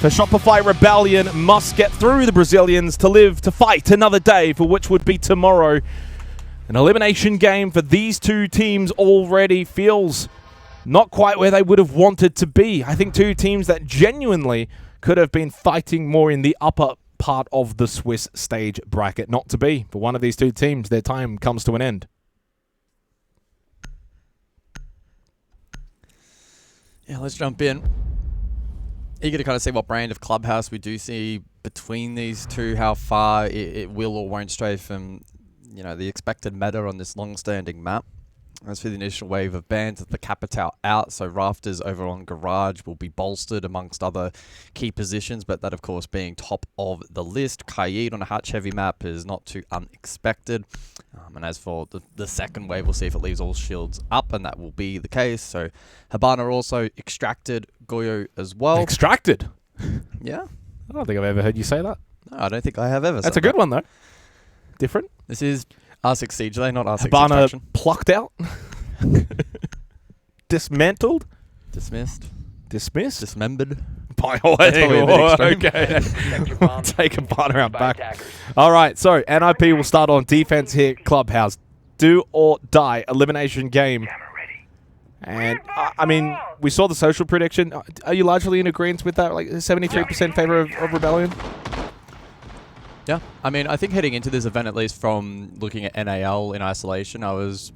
For Shopify Rebellion must get through the Brazilians to live to fight another day, for which would be tomorrow. An elimination game for these two teams already feels not quite where they would have wanted to be. I think two teams that genuinely could have been fighting more in the upper part of the Swiss stage bracket. Not to be. For one of these two teams, their time comes to an end. Yeah, let's jump in. Eager to kind of see what brand of Clubhouse we do see between these two, how far it will or won't stray from, you know, the expected meta on this long-standing map. As for the initial wave of bans, the Capital out, so Rafters over on Garage will be bolstered amongst other key positions, but that, of course, being top of the list. Kaid on a hatch-heavy map is not too unexpected. And as for the second wave, we'll see if it leaves all shields up, and that will be the case. So Habana also extracted, Goyo as well. Extracted? Yeah. I don't think I've ever heard you say that. No, I don't think I have ever. That's a good one, though. Different. This is R6 Siege, not R6 Habana Extraction. plucked out. Dismantled. Dismissed. Dismissed. Dismembered. By okay. We'll take Habana out back. All right, so NIP will start on defense here, Clubhouse. Do or die elimination game. And, I mean, we saw the social prediction. Are you largely in agreement with that? Like 73% favor of Rebellion? Yeah, I mean, I think heading into this event, at least from looking at NAL in isolation, I was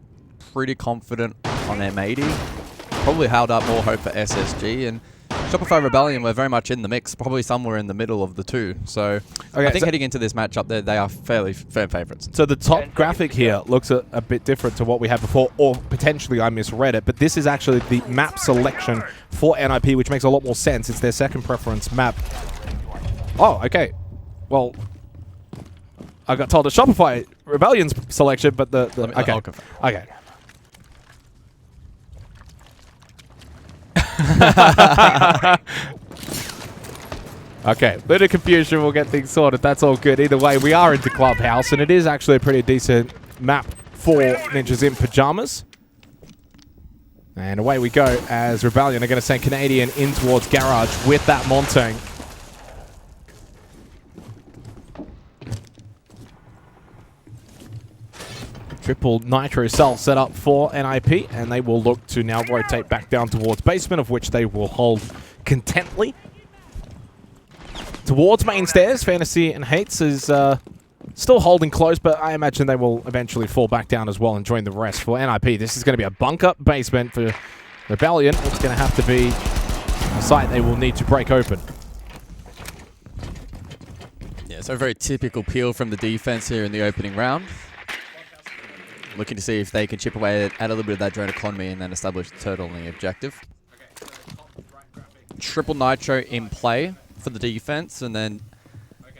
pretty confident on M80. Probably held up more hope for SSG, and Shopify Rebellion were very much in the mix, probably somewhere in the middle of the two. So I think heading into this matchup, they are fairly firm favorites. So the top graphic here looks a bit different to what we had before, or potentially I misread it, but this is actually the map selection for NIP, which makes a lot more sense. It's their second preference map. Oh, okay. Well, I got told a Shopify Rebellion's selection, but okay. Okay. Okay, bit of confusion. We'll get things sorted. That's all good. Either way, we are into Clubhouse, and it is actually a pretty decent map for Ninjas in Pajamas. And away we go as Rebellion are going to send Canadian in towards Garage with that Montang. Triple Nitro cell set up for NIP, and they will look to now rotate back down towards basement, of which they will hold contently. Towards main stairs, Fantasy and Hates is still holding close, but I imagine they will eventually fall back down as well and join the rest for NIP. This is going to be a bunk-up basement for Rebellion. It's going to have to be a site they will need to break open. Yeah, so a very typical peel from the defense here in the opening round. Looking to see if they can chip away at a little bit of that drone economy and then establish the turtle on the objective. Triple Nitro in play for the defense, and then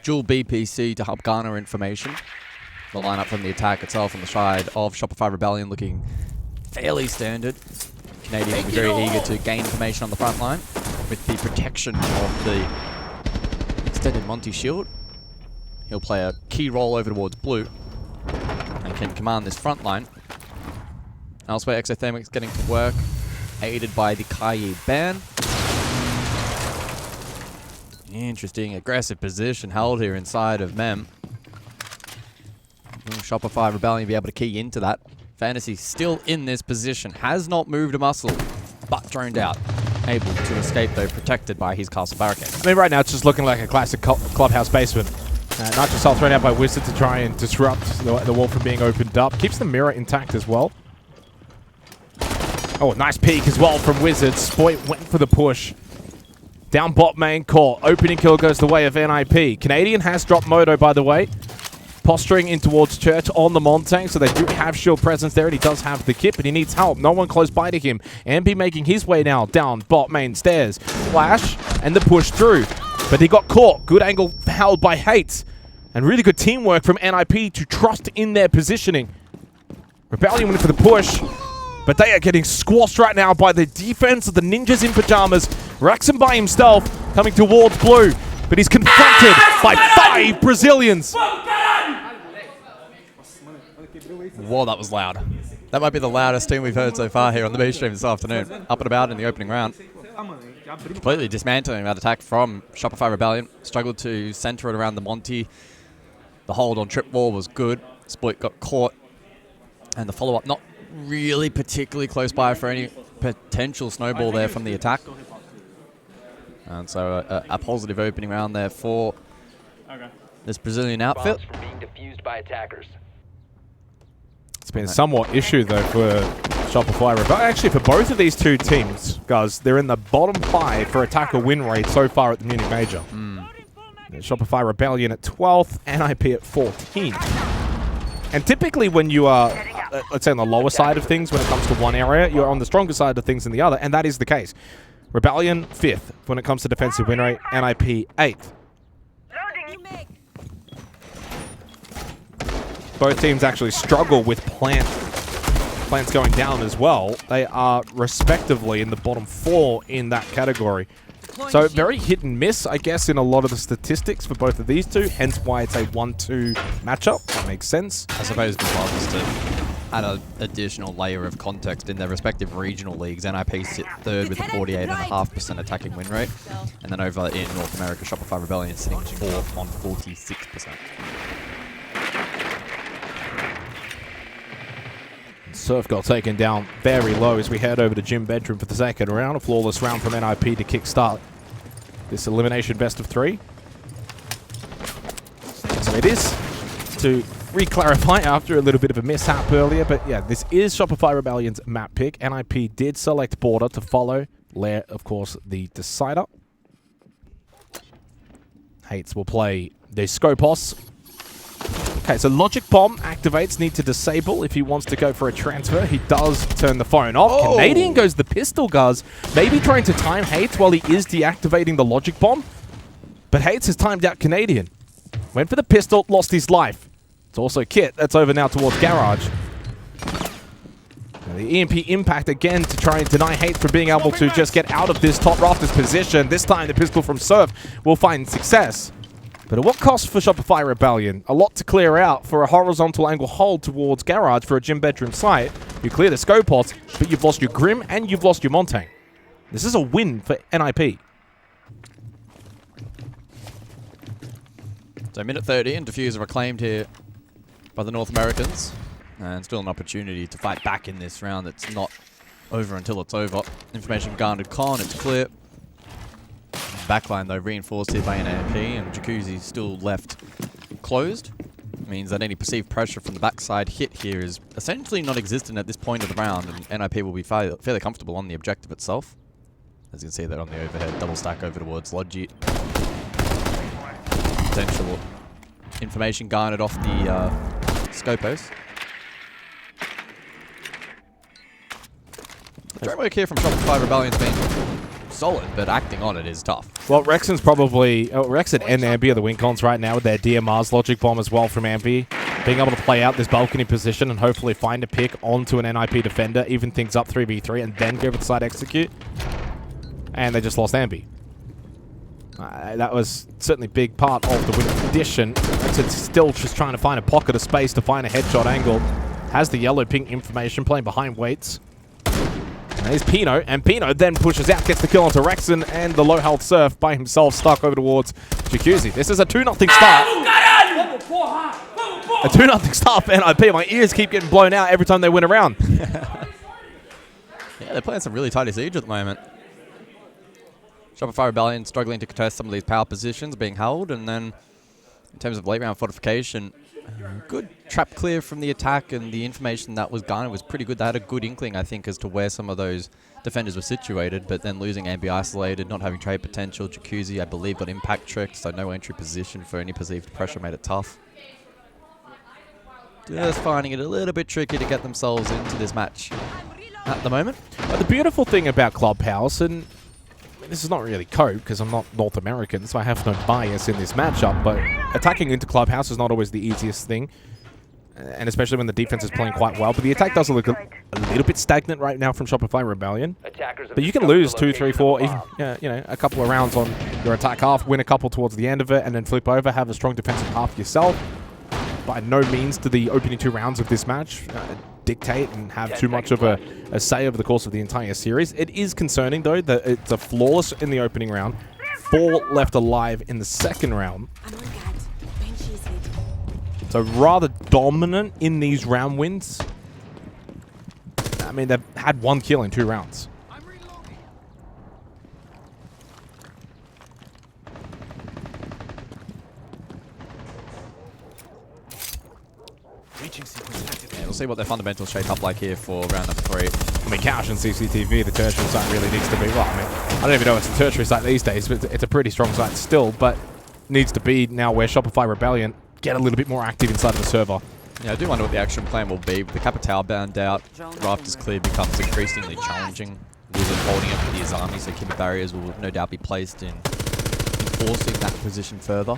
dual BPC to help garner information. The lineup from the attack itself on the side of Shopify Rebellion looking fairly standard. Canadian will be very eager to gain information on the front line with the protection of the extended Monty shield. He'll play a key role over towards blue and can command this front line. Elsewhere, Exothermic's getting to work, aided by the Kayi ban. Interesting, aggressive position held here inside of Mem. Will Shopify Rebellion be able to key into that? Fantasy still in this position, has not moved a muscle, but droned out. Able to escape, though, protected by his castle barricade. I mean, right now it's just looking like a classic Clubhouse basement. Nitro Cell thrown out by Wizard to try and disrupt the wall from being opened up. Keeps the mirror intact as well. Oh, nice peek as well from Wizard. Spoit went for the push. Down bot main core. Opening kill goes the way of NIP. Canadian has dropped Moto, by the way. Posturing in towards Church on the Montang, so they do have shield presence there, and he does have the kit, but he needs help. No one close by to him. MP making his way now down bot main stairs. Flash, and the push through. But he got caught. Good angle held by Hates. And really good teamwork from NIP to trust in their positioning. Rebellion went for the push. But they are getting squashed right now by the defense of the Ninjas in Pajamas. Raxon by himself coming towards blue. But he's confronted by 5 Brazilians. Whoa, that was loud. That might be the loudest team we've heard so far here on the B stream this afternoon. Up and about in the opening round. completely dismantling that attack from Shopify Rebellion. Struggled to center it around the Monty. The hold on trip wall was good. Sploit got caught. And the follow-up not really particularly close by for any potential snowball there from the attack. And so a positive opening round there for this Brazilian outfit. From being defused by attackers. It's been somewhat issue, though, for Shopify Rebellion. Actually, for both of these two teams, guys, they're in the bottom 5 for attacker win rate so far at the Munich Major. Shopify Rebellion at 12th, NIP at 14. And typically when you are, let's say, on the lower side of things when it comes to one area, you're on the stronger side of things than the other, and that is the case. Rebellion, 5th when it comes to defensive win rate, NIP, 8th. Both teams actually struggle with plants going down as well. They are respectively in the bottom 4 in that category. So very hit and miss, I guess, in a lot of the statistics for both of these two, hence why it's a 1-2 matchup. That makes sense. I suppose as well, just to add an additional layer of context, in their respective regional leagues, NIP sit 3rd with a 48.5% attacking win rate, and then over in North America, Shopify Rebellion sitting 4th on 46%. Surf got taken down very low as we head over to Gym Bedroom for the second round. A flawless round from NIP to kickstart this elimination best of 3. So it is, to re-clarify after a little bit of a mishap earlier, but yeah, this is Shopify Rebellion's map pick. NIP did select Border to follow. Lair, of course, the decider. Hates will play the Scopos. Okay, so Logic Bomb activates, need to disable if he wants to go for a transfer. He does turn the phone off. Oh. Canadian goes the pistol, guys. Maybe trying to time Hates while he is deactivating the Logic Bomb. But Hates has timed out Canadian. Went for the pistol, lost his life. It's also Kit. That's over now towards Garage. Now the EMP impact again to try and deny Hates from being able to just get out of this top rafters position. This time the pistol from Surf will find success. But at what cost for Shopify Rebellion? A lot to clear out for a horizontal angle hold towards Garage for a Gym Bedroom site. You clear the Scopos, but you've lost your Grim and you've lost your Montaigne. This is a win for NIP. So minute 30 and Diffuser reclaimed here by the North Americans. And still an opportunity to fight back in this round. It's not over until it's over. Information garnered con, it's clear. Backline, though, reinforced here by NAMP, and Jacuzzi still left closed. Means that any perceived pressure from the backside hit here is essentially non-existent at this point of the round, and NIP will be fairly comfortable on the objective itself. As you can see there on the overhead, double stack over towards Logi. Potential information garnered off the Scopos. Great work here from Shopify Rebellion's been solid, but acting on it is tough. Well, Rexon's probably... Rexon and Ambi are the win cons right now with their DMR's Logic Bomb as well from Ambi. Being able to play out this balcony position and hopefully find a pick onto an NIP defender, even things up 3v3, and then go for the side execute. And they just lost Ambi. That was certainly a big part of the win condition. Rexon's still just trying to find a pocket of space to find a headshot angle. Has the yellow-pink information, playing behind weights. And here's Pino, and Pino then pushes out, gets the kill onto Rexon, and the low-health Surf by himself stuck over towards Jacuzzi. This is a 2-0 start. A 2-0 start for NIP. My ears keep getting blown out every time they win a round. Yeah, they're playing some really tight siege at the moment. Shopify Rebellion struggling to contest some of these power positions being held, and then in terms of late round fortification, good trap clear from the attack, and the information that was garnered was pretty good. They had a good inkling, I think, as to where some of those defenders were situated, but then losing Ambi isolated, not having trade potential. Jacuzzi, I believe, got impact tricked, so no entry position for any perceived pressure made it tough. Just finding it a little bit tricky to get themselves into this match at the moment. But the beautiful thing about Clubhouse, and this is not really code because I'm not North American, so I have no bias in this matchup, but attacking into Clubhouse is not always the easiest thing, and especially when the defense is playing quite well. But the attack does look a little bit stagnant right now from Shopify Rebellion. But you can lose 2, 3, 4, even a couple of rounds on your attack half, win a couple towards the end of it, and then flip over, have a strong defensive half yourself. By no means to the opening 2 rounds of this match. dictate and have too much of a say over the course of the entire series. It is concerning, though, that it's a flawless in the opening round, 4 left alive in the second round. So rather dominant in these round wins. I mean, they've had 1 kill in 2 rounds. Yeah, we'll see what their fundamentals shape up like here for round number 3. I mean, Couch and CCTV, the tertiary site really needs to be, well, I mean, I don't even know if it's a tertiary site these days, but it's a pretty strong site still, but needs to be now where Shopify Rebellion get a little bit more active inside of the server. Yeah, I do wonder what the action plan will be. With the Capital bound out, Rafters clear becomes increasingly challenging. Wizard holding up for the Azami, so Kimmy barriers will no doubt be placed in enforcing that position further.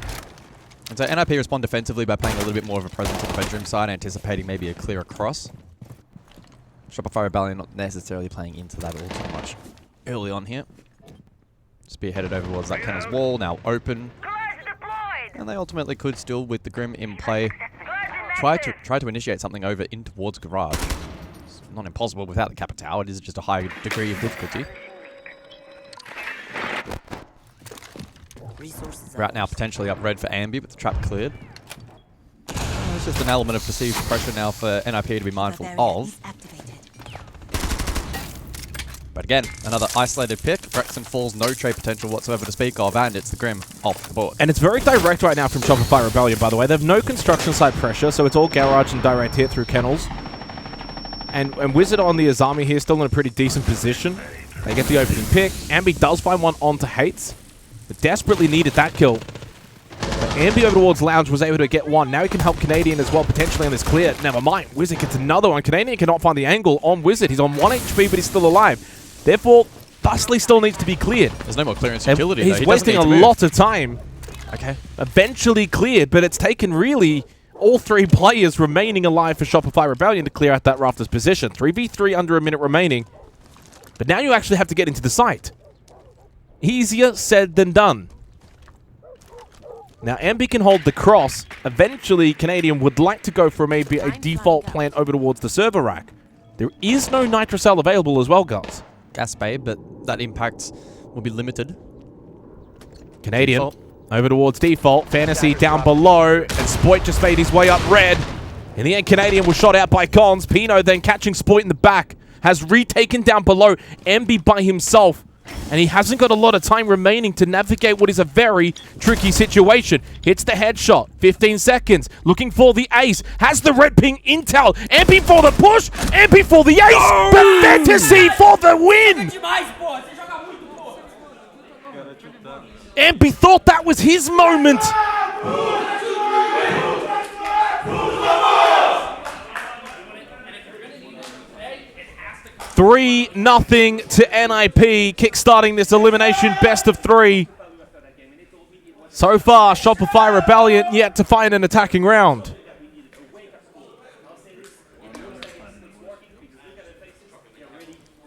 And so NIP respond defensively by playing a little bit more of a presence on the bedroom side, anticipating maybe a clear across. Shopify Rebellion not necessarily playing into that all too much early on here. Spearheaded over towards that Kennel's wall, now open. And they ultimately could still, with the Grim in play, try to initiate something over in towards Garage. It's not impossible without the Capital, it is just a high degree of difficulty. Route now potentially up red for Ambi, but the trap cleared. It's just an element of perceived pressure now for NIP to be mindful of. But again, another isolated pick. Brexton falls, no trade potential whatsoever to speak of, and it's the Grim off the board. And it's very direct right now from Shopify Rebellion, by the way. They have no construction site pressure, so it's all garage and direct hit through Kennels. And Wizard on the Azami here still in a pretty decent position. They get the opening pick. Ambi does find one onto Hates, but desperately needed that kill. But Ambi over towards Lounge was able to get one. Now he can help Canadian as well, potentially on this clear. Never mind. Wizard gets another one. Canadian cannot find the angle on Wizard. He's on 1 HP, but he's still alive. Therefore, Bustly still needs to be cleared. There's no more clearance utility. He's wasting a lot of time. Okay. Eventually cleared, but it's taken really all 3 players remaining alive for Shopify Rebellion to clear out that Rafters position. 3v3 under a minute remaining. But now you actually have to get into the site. Easier said than done. Now, Ambi can hold the cross. Eventually, Canadian would like to go for maybe a default plant over towards the server rack. There is no Nitrocell available as well, guys. Gas bay, but that impact will be limited. Canadian Default. over towards default. Fantasy down below, and Spoit just made his way up red. In the end, Canadian was shot out by Cons. Pino then catching Spoit in the back. Has retaken down below. Ambi by himself. And he hasn't got a lot of time remaining to navigate what is a very tricky situation. Hits the headshot. 15 seconds. Looking for the ace. Has the red ping intel. Ambi for the push. Ambi for the ace. Oh! But Fantasy for the win. Ambi thought that was his moment. 3-0 to NIP, kickstarting this elimination best of 3. So far, Shopify Rebellion yet to find an attacking round.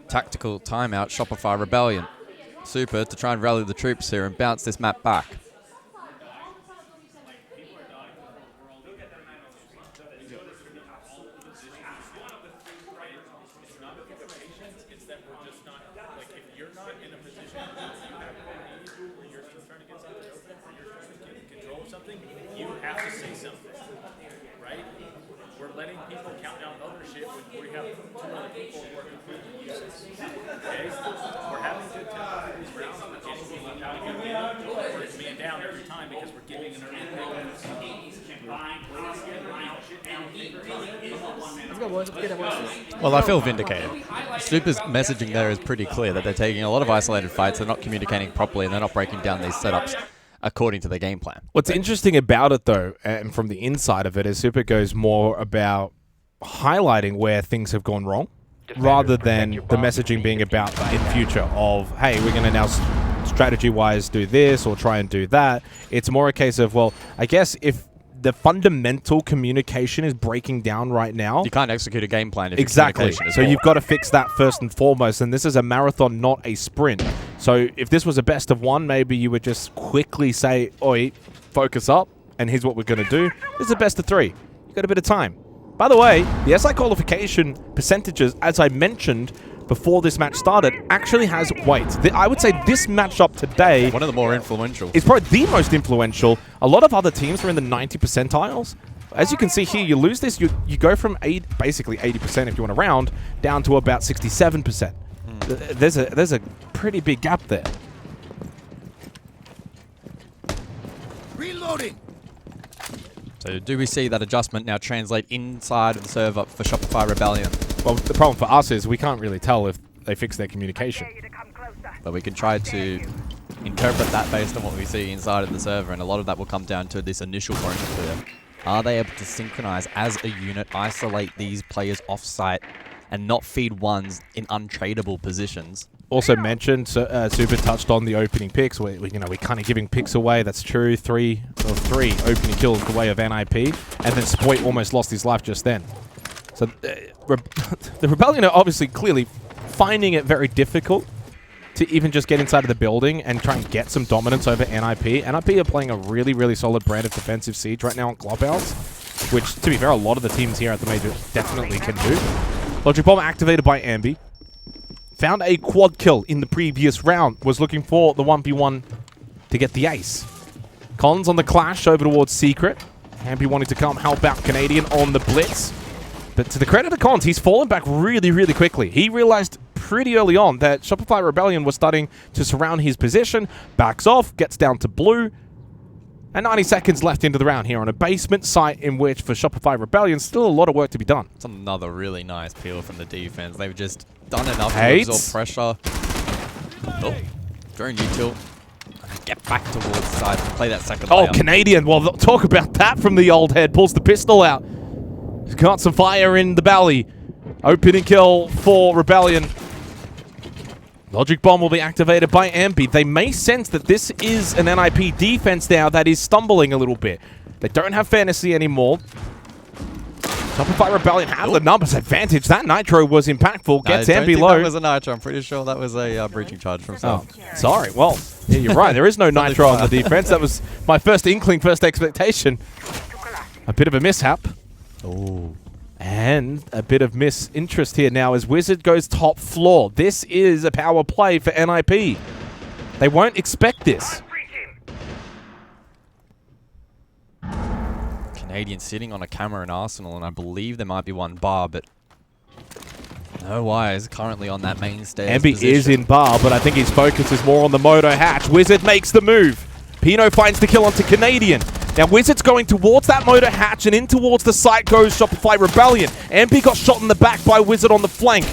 Tactical timeout, Shopify Rebellion. Super to try and rally the troops here and bounce this map back. Well, I feel vindicated. Super's messaging there is pretty clear that they're taking a lot of isolated fights, they're not communicating properly, and they're not breaking down these setups according to their game plan. What's interesting about it, though, and from the inside of it, is Super goes more about highlighting where things have gone wrong, rather than the messaging being about in future of, hey, we're going to now strategy-wise do this or try and do that. It's more a case of, well, I guess if the fundamental communication is breaking down right now. You can't execute a game plan if exactly. So you've got to fix that first and foremost. And this is a marathon, not a sprint. So if this was a best of 1, maybe you would just quickly say, oi, focus up, and here's what we're going to do. This is a best of 3. You've got a bit of time. By the way, the SI qualification percentages, as I mentioned before this match started, actually has weight. I would say this matchup today... One of the more influential. ...is probably the most influential. A lot of other teams are in the 90 percentiles. As you can see here, you lose this, you go from basically 80% if you want to round, down to about 67%. There's a pretty big gap there. Reloading. So do we see that adjustment now translate inside of the server for Shopify Rebellion? Well, the problem for us is we can't really tell if they fix their communication. But we can try to interpret that based on what we see inside of the server, and a lot of that will come down to this initial point clear. Are they able to synchronize as a unit, isolate these players off-site, and not feed ones in untradeable positions? Also mentioned, Super touched on the opening picks. We're kind of giving picks away. That's true. Three opening kills the way of NIP, and then Spoit almost lost his life just then. So the Rebellion are obviously clearly finding it very difficult to even just get inside of the building and try and get some dominance over NIP. NIP are playing a really, really solid brand of defensive siege right now on Clubhouse, which, to be fair, a lot of the teams here at the Major definitely can do. Logic Bomb activated by Ambi. Found a quad kill in the previous round. Was looking for the 1v1 to get the ace. Cons on the clash over towards Secret. Ambi wanting to come help out Canadian on the blitz. But to the credit of Cons, he's fallen back really, really quickly. He realized pretty early on that Shopify Rebellion was starting to surround his position. Backs off, gets down to blue. And 90 seconds left into the round here on a basement site in which, for Shopify Rebellion, still a lot of work to be done. It's another really nice peel from the defense. They've just done enough to absorb pressure. Oh, drone util. Get back towards the side and play that second layer. Oh, Canadian. Well, talk about that from the old head. Pulls the pistol out. He's got some fire in the belly. Opening kill for Rebellion. Logic Bomb will be activated by Ambi. They may sense that this is an NIP defense now that is stumbling a little bit. They don't have Fantasy anymore. Shopify Rebellion have the numbers advantage. That Nitro was impactful. Gets Ambi low. That was a Nitro. I'm pretty sure that was a breaching charge from South. Oh, sorry. Well, yeah, you're right. There is no Nitro on the defense. That was my first inkling, first expectation. A bit of a mishap. Oh. And a bit of misinterest here now as Wizard goes top floor. This is a power play for NIP. They won't expect this. Canadian sitting on a camera in Arsenal, and I believe there might be one bar, but no wires currently on that main stairs. Ambi is in bar, but I think his focus is more on the moto hatch. Wizard makes the move. Pino finds the kill onto Canadian. Now Wizard's going towards that motor hatch, and in towards the site goes Shopify Rebellion. MP got shot in the back by Wizard on the flank.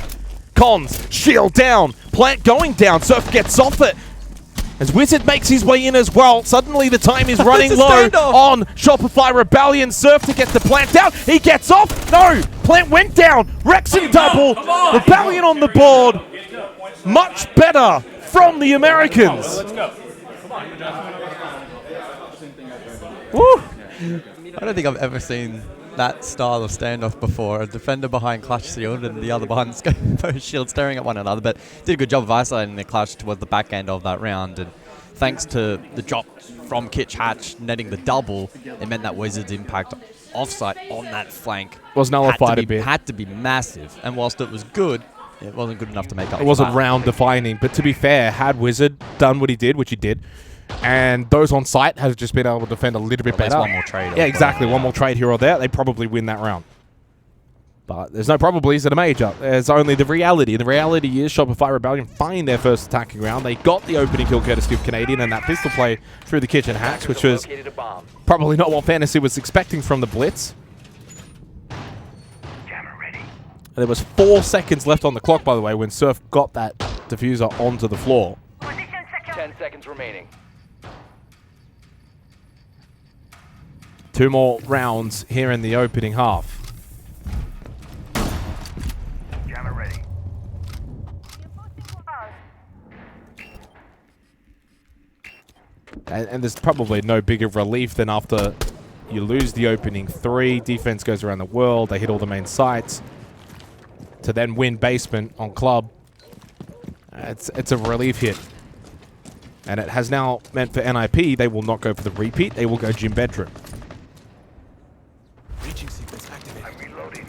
Cons, shield down. Plant going down. Surf gets off it. As Wizard makes his way in as well, suddenly the time is running low on Shopify Rebellion. Surf to get the Plant down. He gets off. No, Plant went down. Rex and double. Rebellion on the board. Much better from the Americans. Woo! I don't think I've ever seen that style of standoff before. A defender behind clutch shield and the other behind both shield staring at one another, but did a good job of isolating the clutch towards the back end of that round, and thanks to the drop from Kitch Hatch netting the double, it meant that Wizard's impact offsite on that flank was nullified a bit. Had to be massive, and whilst it was good, it wasn't good enough to make up. It wasn't round defining, but to be fair, had Wizard done what he did, which he did, and those on site have just been able to defend a little bit better. One more trade. Yeah, exactly. One more trade here or there. They probably win that round. But there's no probablys at a major. There's only the reality. The reality is Shopify Rebellion find their first attacking round. They got the opening kill courtesy of Canadian and that pistol play through the kitchen hatch, which was probably not what Fantasy was expecting from the blitz. And there was 4 seconds left on the clock, by the way, when Surf got that diffuser onto the floor. 10 seconds remaining. 2 more rounds here in the opening half. Jammer ready. And there's probably no bigger relief than after you lose the opening 3, defense goes around the world, they hit all the main sites, to then win basement on club. It's a relief hit. And it has now meant for NIP, they will not go for the repeat, they will go gym bedroom. I'm reloading.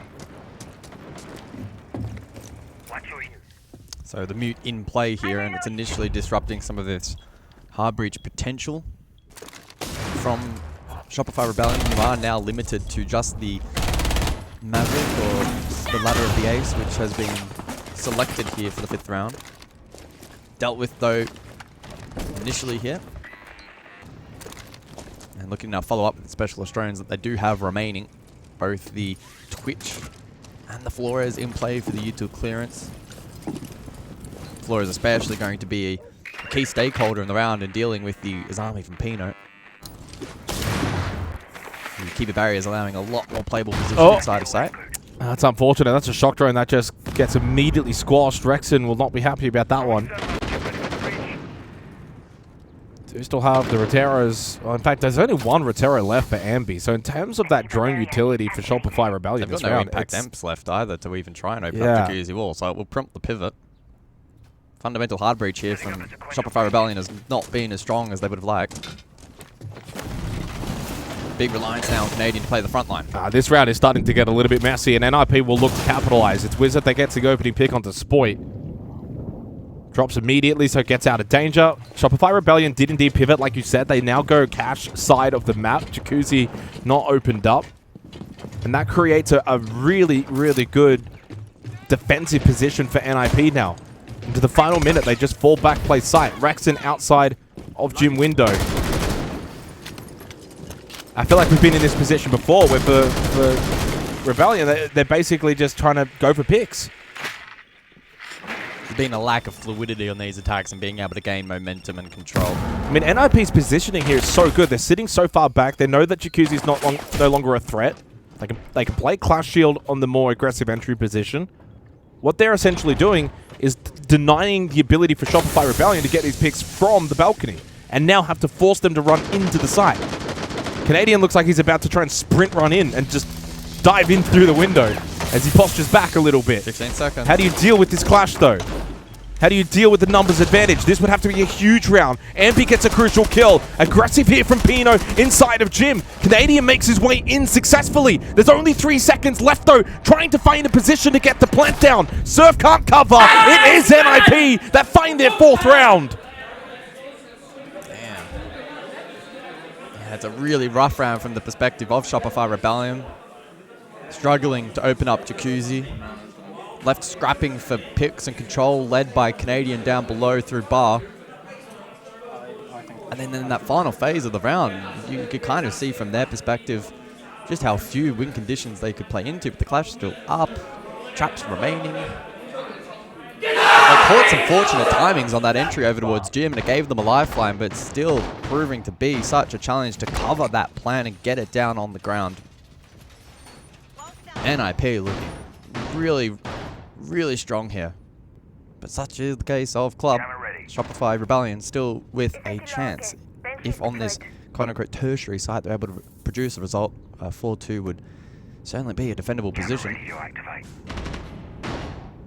So the mute in play here, and it's initially disrupting some of this hard breach potential from Shopify Rebellion, who are now limited to just the Maverick, or the ladder of the Ace, which has been selected here for the 5th round. Dealt with, though, initially here. And looking now follow up with the Special Australians that they do have remaining. Both the Twitch and the Flores in play for the U2 clearance. Flores especially going to be a key stakeholder in the round and dealing with the Izami from Pino. The keeper barriers allowing a lot more playable position inside of sight. That's unfortunate. That's a shock drone that just gets immediately squashed. Rexon will not be happy about that one. Do still have the Roteros. Well, in fact, there's only one Rotero left for Ambi. So in terms of that drone utility for Shopify Rebellion They've this got no round, impact amps left either to even try and open up Jacuzzi wall, so it will prompt the pivot. Fundamental hard breach here from Shopify Rebellion has not been as strong as they would have liked. Big reliance now on Canadian to play the front line. This round is starting to get a little bit messy, and NIP will look to capitalize. It's Wizard that gets the opening pick onto Spoit. Drops immediately, so it gets out of danger. Shopify Rebellion did indeed pivot, like you said. They now go cash side of the map. Jacuzzi not opened up. And that creates a really, really good defensive position for NIP now. Into the final minute, they just fall back, play sight. Rexon outside of gym window. I feel like we've been in this position before where for Rebellion, they're basically just trying to go for picks. There's been a lack of fluidity on these attacks and being able to gain momentum and control. I mean, NIP's positioning here is so good. They're sitting so far back. They know that Jacuzzi's no longer a threat. They can play Clash Shield on the more aggressive entry position. What they're essentially doing is denying the ability for Shopify Rebellion to get these picks from the balcony, and now have to force them to run into the site. Canadian looks like he's about to try and sprint run in and just dive in through the window as he postures back a little bit. 15 seconds. How do you deal with this clash, though? How do you deal with the numbers advantage? This would have to be a huge round. Ampi gets a crucial kill. Aggressive here from Pino inside of Jim. Canadian makes his way in successfully. There's only 3 seconds left, though, trying to find a position to get the plant down. Surf can't cover. It is NIP that find their 4th round. Damn. Yeah, it's a really rough round from the perspective of Shopify Rebellion. Struggling to open up Jacuzzi. Left scrapping for picks and control, led by Canadian down below through bar. And then in that final phase of the round, you could kind of see from their perspective just how few win conditions they could play into. But the clash is still up, traps remaining. They caught some fortunate timings on that entry over towards Jim, and it gave them a lifeline, but still proving to be such a challenge to cover that plan and get it down on the ground. NIP looking really strong here. But such is the case of Club. Shopify Rebellion still with a chance. If on this quote-unquote tertiary site they're able to produce a result, 4-2 would certainly be a defendable position.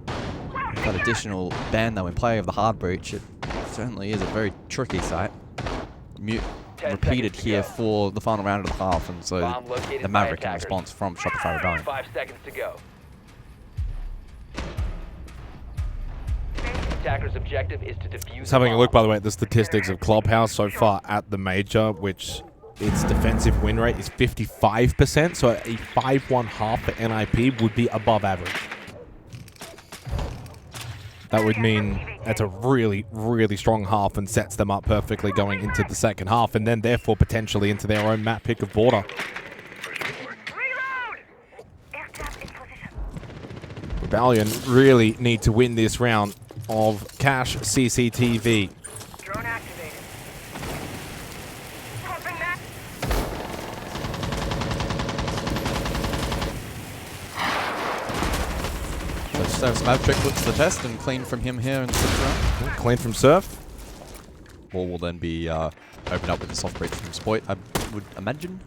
With that additional ban though in play of the hard breach, it certainly is a very tricky site. Mute repeated here for the final round of the half, and so the Maverick in response from Shopify Rebellion. 5 seconds to go. Attacker's objective is to defuse. Just having a look, by the way, at the statistics of Clubhouse so far at the Major, which its defensive win rate is 55%, so a 5-1 half for NIP would be above average. That would mean that's a really, really strong half and sets them up perfectly going into the second half, and then therefore potentially into their own map pick of border. Rebellion really need to win this round of Cash CCTV. Drone activated. So Maverick puts the test and clean from him here in the 6th round. Clean from Surf. Wall will then be opened up with the soft breach from Spoit, I would imagine.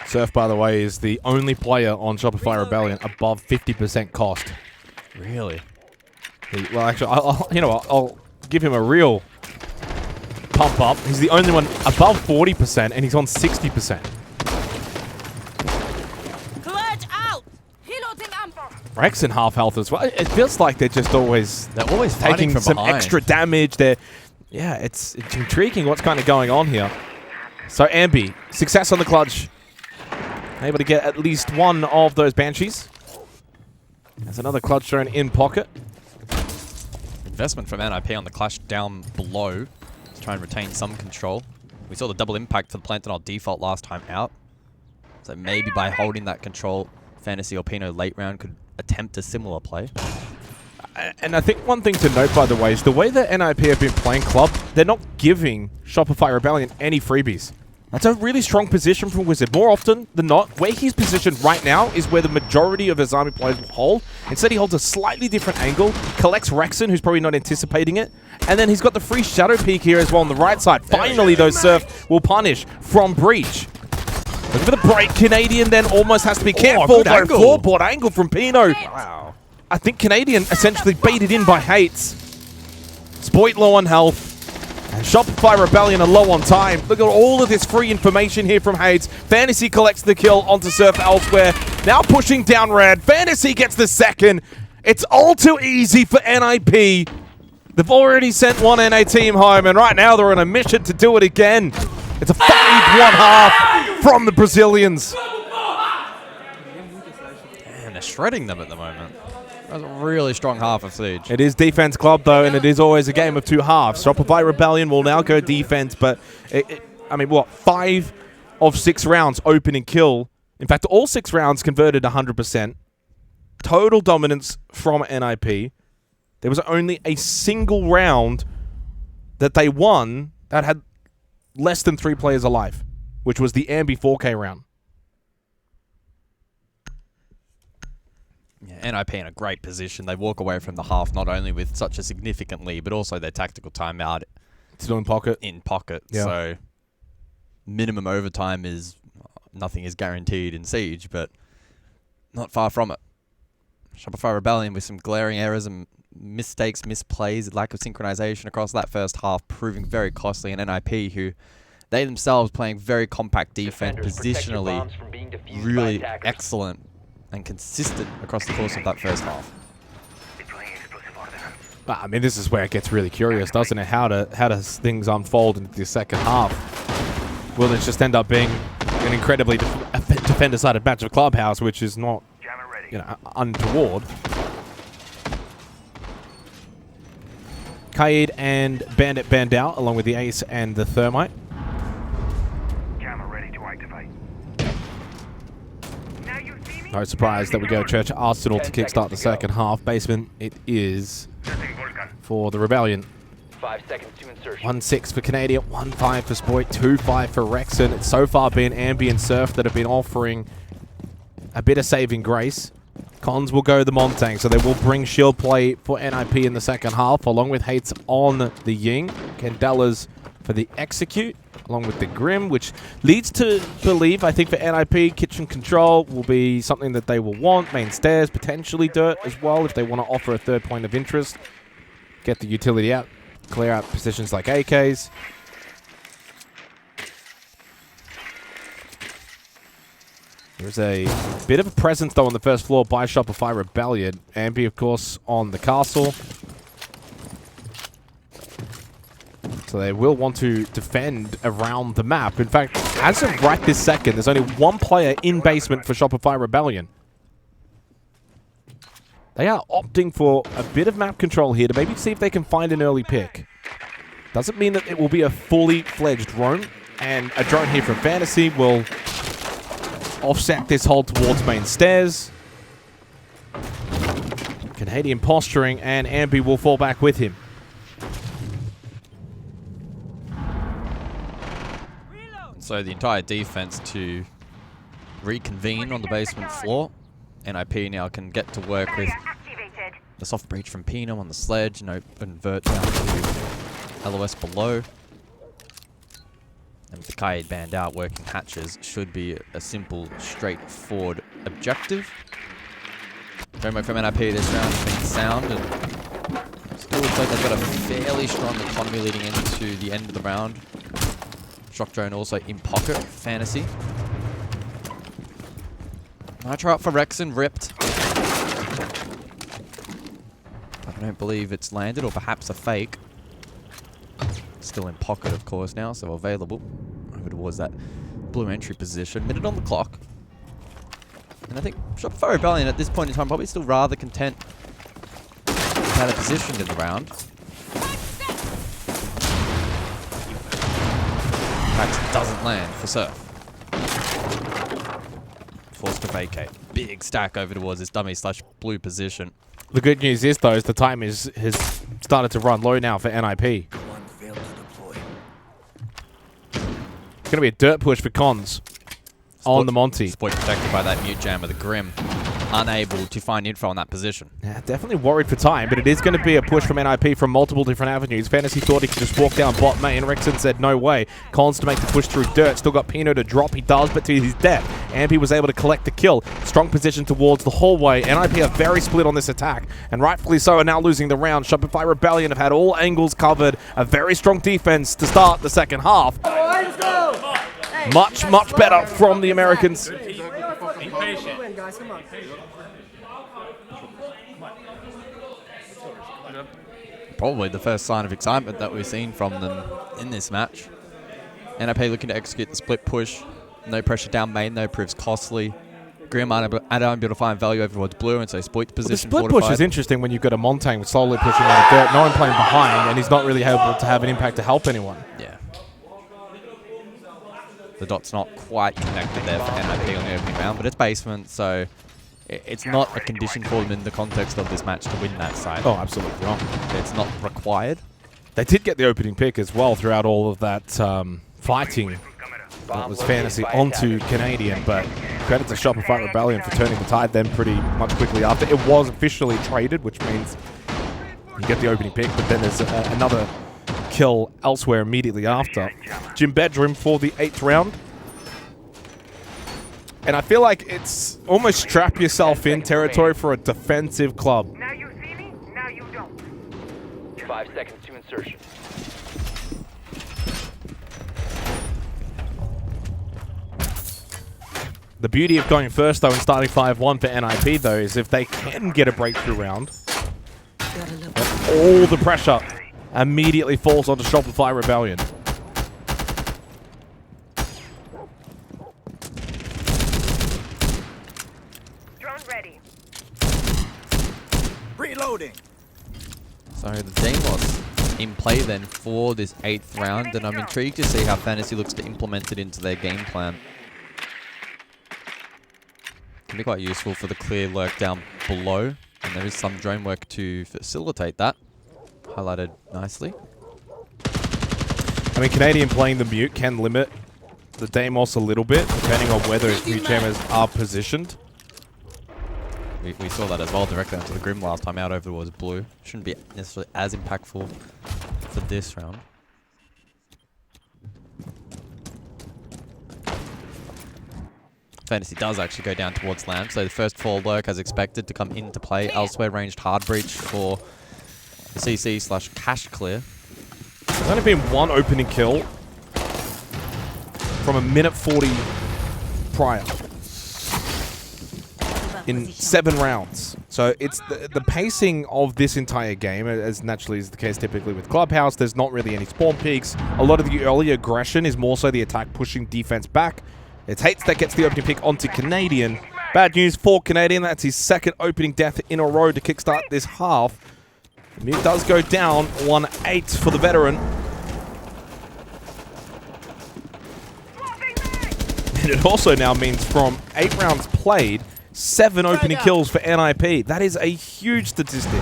Surf, by the way, is the only player on Shopify Rebellion above 50% cost. Really? Well, actually, I'll give him a real pump up. He's the only one above 40%, and he's on 60%. Rex in half health as well. It feels like they're just always taking some behind. extra damage. Yeah, it's intriguing what's kind of going on here. So Ambi, success on the clutch. Able to get at least one of those Banshees. There's another clutch thrown in pocket. Investment from NIP on the clash down below to try and retain some control. We saw the double impact for the Plantanol default last time out. So maybe by holding that control, Fantasy or Pino late round could attempt a similar play. And I think one thing to note, by the way, is the way that NIP have been playing Club, they're not giving Shopify Rebellion any freebies. That's a really strong position from Wizard. More often than not, where he's positioned right now is where the majority of his army players will hold. Instead, he holds a slightly different angle, collects Rexon, who's probably not anticipating it, and then he's got the free Shadow Peek here as well on the right side. Finally, though, Surf will punish from Breach. Looking for the break. Canadian then almost has to be careful. Good angle. Floorboard angle from Pino. Wow. I think Canadian essentially baited in by Hates. Spoit low on health. And Shopify Rebellion are low on time. Look at all of this free information here from Hates. Fantasy collects the kill onto Surf elsewhere. Now pushing down red. Fantasy gets the second. It's all too easy for NIP. They've already sent one NA team home, and right now they're on a mission to do it again. It's a 5-1 half from the Brazilians. And they're shredding them at the moment. That's a really strong half of Siege. It is defense club, though, and it is always a game of two halves. Shopify Rebellion will now go defense, but, I mean, what, 5 of 6 rounds open and kill. In fact, all 6 rounds converted 100%. Total dominance from NIP. There was only a single round that they won that had less than 3 players alive, which was the Ambi 4K round. Yeah, NIP in a great position. They walk away from the half not only with such a significant lead, but also their tactical timeout Still in pocket. Yeah. So minimum overtime is nothing is guaranteed in Siege, but not far from it. Shopify Rebellion with some glaring errors and mistakes, misplays, lack of synchronization across that first half, proving very costly. And NIP, who they themselves playing very compact defense, positionally really excellent and consistent across the course of that first half. I mean, this is where it gets really curious, doesn't it? How does things unfold into the second half? Will it just end up being an incredibly defender-sided match of Clubhouse, which is not, untoward? Kaid and Bandit banned out, along with the Ace and the Thermite. No surprise that we go Church Arsenal to kickstart the second half. Basement, it is for the Rebellion. 5 seconds to insertion. 1-6 for Canadian, 1-5 for Spoit, 2-5 for Rexon. It's so far been Ambi and Surf that have been offering a bit of saving grace. Cons will go the Montang, so they will bring shield play for NIP in the second half, along with Hates on the Ying. Candela's for the Execute, along with the Grim, which leads to believe, I think, for NIP, Kitchen Control will be something that they will want. Main Stairs, potentially Dirt as well, if they want to offer a third point of interest. Get the utility out, clear out positions like AKs. There's a bit of a presence, though, on the first floor by Shopify Rebellion. Ambi, of course, on the castle. So they will want to defend around the map. In fact, as of right this second, there's only one player in basement for Shopify Rebellion. They are opting for a bit of map control here to maybe see if they can find an early pick. Doesn't mean that it will be a fully fledged roam. And a drone here from Fantasy will offset this hold towards main stairs. Canadian posturing, and Ambi will fall back with him. So the entire defense to reconvene on the basement floor. NIP now can get to work with the soft breach from Pino on the sledge and open vert down to LOS below. And with the Kaid banned out, working hatches should be a simple, straightforward objective. Promo from NIP this round has been sound, and still looks like they've got a fairly strong economy leading into the end of the round. Shock drone also in pocket, Fantasy. Nitro up for Rexon, ripped. I don't believe it's landed, or perhaps a fake. Still in pocket, of course, now, so available over towards that blue entry position. Minute on the clock. And I think Shopify Rebellion at this point in time probably still rather content with how they're positioned in the round. In fact, it doesn't land for Surf. Forced to vacate. Big stack over towards this dummy / blue position. The good news is, though, is the time has started to run low now for NIP. It's going to be a dirt push for Cons on the Monty. Sport protected by that mute jam of the Grim. Unable to find info on that position. Yeah, definitely worried for time, but it is going to be a push from NIP from multiple different avenues. Fantasy thought he could just walk down bot main. Rexon said no way. Cons to make the push through dirt. Still got Pino to drop. He does, but to his death. Ampy was able to collect the kill. Strong position towards the hallway. NIP are very split on this attack, and rightfully so are now losing the round. Shopify Rebellion have had all angles covered. A very strong defense to start the second half. Much, much better from the Americans. Probably the first sign of excitement that we've seen from them in this match. NIP looking to execute the split push. No pressure down main, though, proves costly. Grim unable to find value over towards blue, and so Spoit's position fortified. The split push is interesting when you've got a Montang slowly pushing out of dirt, no one playing behind, and he's not really able to have an impact to help anyone. Yeah. The dot's not quite connected there for NIP on the opening round, but it's basement, so it's not a condition for them in the context of this match to win that side. Oh, absolutely wrong. It's not required. They did get the opening pick as well throughout all of that fighting. That was Fantasy onto Canadian, but credit to Shopify Rebellion for turning the tide then pretty much quickly after. It was officially traded, which means you get the opening pick, but then there's another kill elsewhere immediately after. Jim Bedroom for the 8th round. And I feel like it's almost strap yourself in territory for a defensive club. Now you see me, now you don't. 5 seconds to insertion. The beauty of going first, though, and starting 5-1 for NIP, though, is if they can get a breakthrough round, all the pressure immediately falls onto Shopify Rebellion. Drone ready. Reloading. So the Deimos in play then for this 8th round, and I'm intrigued to see how Fantasy looks to implement it into their game plan. Can be quite useful for the clear lurk down below, and there is some drone work to facilitate that. Highlighted nicely. I mean, Canadian playing the mute can limit the Deimos a little bit, depending on whether his mute jammers are positioned. We saw that as well directly onto the Grim last time out over towards blue. Shouldn't be necessarily as impactful for this round. Fantasy does actually go down towards Lamb, so the first fall lurk as expected to come into play. Elsewhere ranged hard breach for the CC/cache clear. There's only been one opening kill from a minute 40 prior in 7 rounds. So it's the pacing of this entire game, as naturally is the case typically with Clubhouse. There's not really any spawn peaks. A lot of the early aggression is more so the attack pushing defense back. It's Hates that gets the opening pick onto Canadian. Bad news for Canadian. That's his 2nd opening death in a row to kickstart this half. The mute does go down 1-8 for the veteran. And it also now means from 8 rounds played, 7 opening kills for NIP. That is a huge statistic.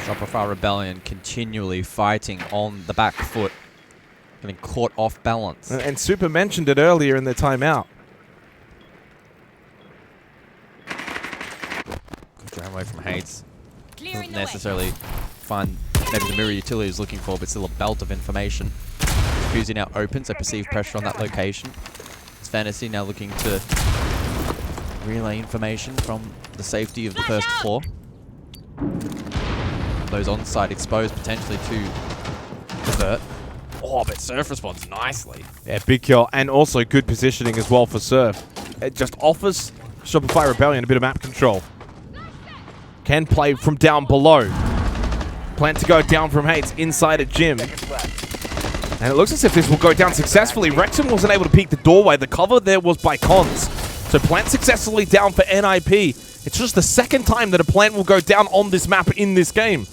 Shopify Rebellion continually fighting on the back foot, getting caught off balance. And Super mentioned it earlier in the timeout. Good drone away from Hates. Doesn't necessarily find maybe the mirror utility he's looking for, but still a belt of information. Jacuzzi now open, so perceived pressure on that location. It's Fantasy now looking to relay information from the safety of the first floor. Those on-site exposed potentially to divert. Oh, but Surf responds nicely. Yeah, big kill, and also good positioning as well for Surf. It just offers Shopify Rebellion a bit of map control. Can play from down below. Plan to go down from Hates inside a gym. And it looks as if this will go down successfully. Rexon wasn't able to peek the doorway. The cover there was by Cons. So plant successfully down for NIP. It's just the second time that a plant will go down on this map in this game.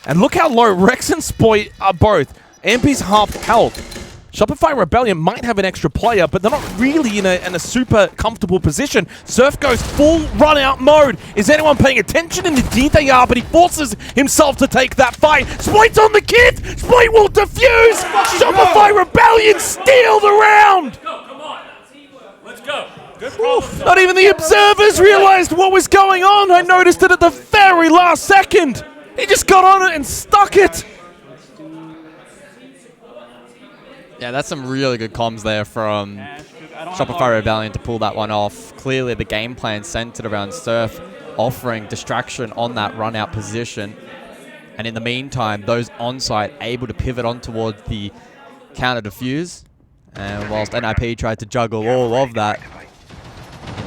And look how low Rex and Spoit are both. AMP's half health. Shopify Rebellion might have an extra player, but they're not really in a super comfortable position. Surf goes full run-out mode. Is anyone paying attention? Indeed they are, but he forces himself to take that fight. Spoit's on the kid! Spoit will defuse! Shopify Rebellion steal the round! Come on. Let's go. Good Oof, not even the observers realized what was going on. I noticed it at the very last second. He just got on it and stuck it. Yeah, that's some really good comms there from Shopify Rebellion to pull that one off. Clearly, the game plan centered around Surf offering distraction on that run-out position. And in the meantime, those on-site able to pivot on towards the counter defuse. And whilst NIP tried to juggle all of that,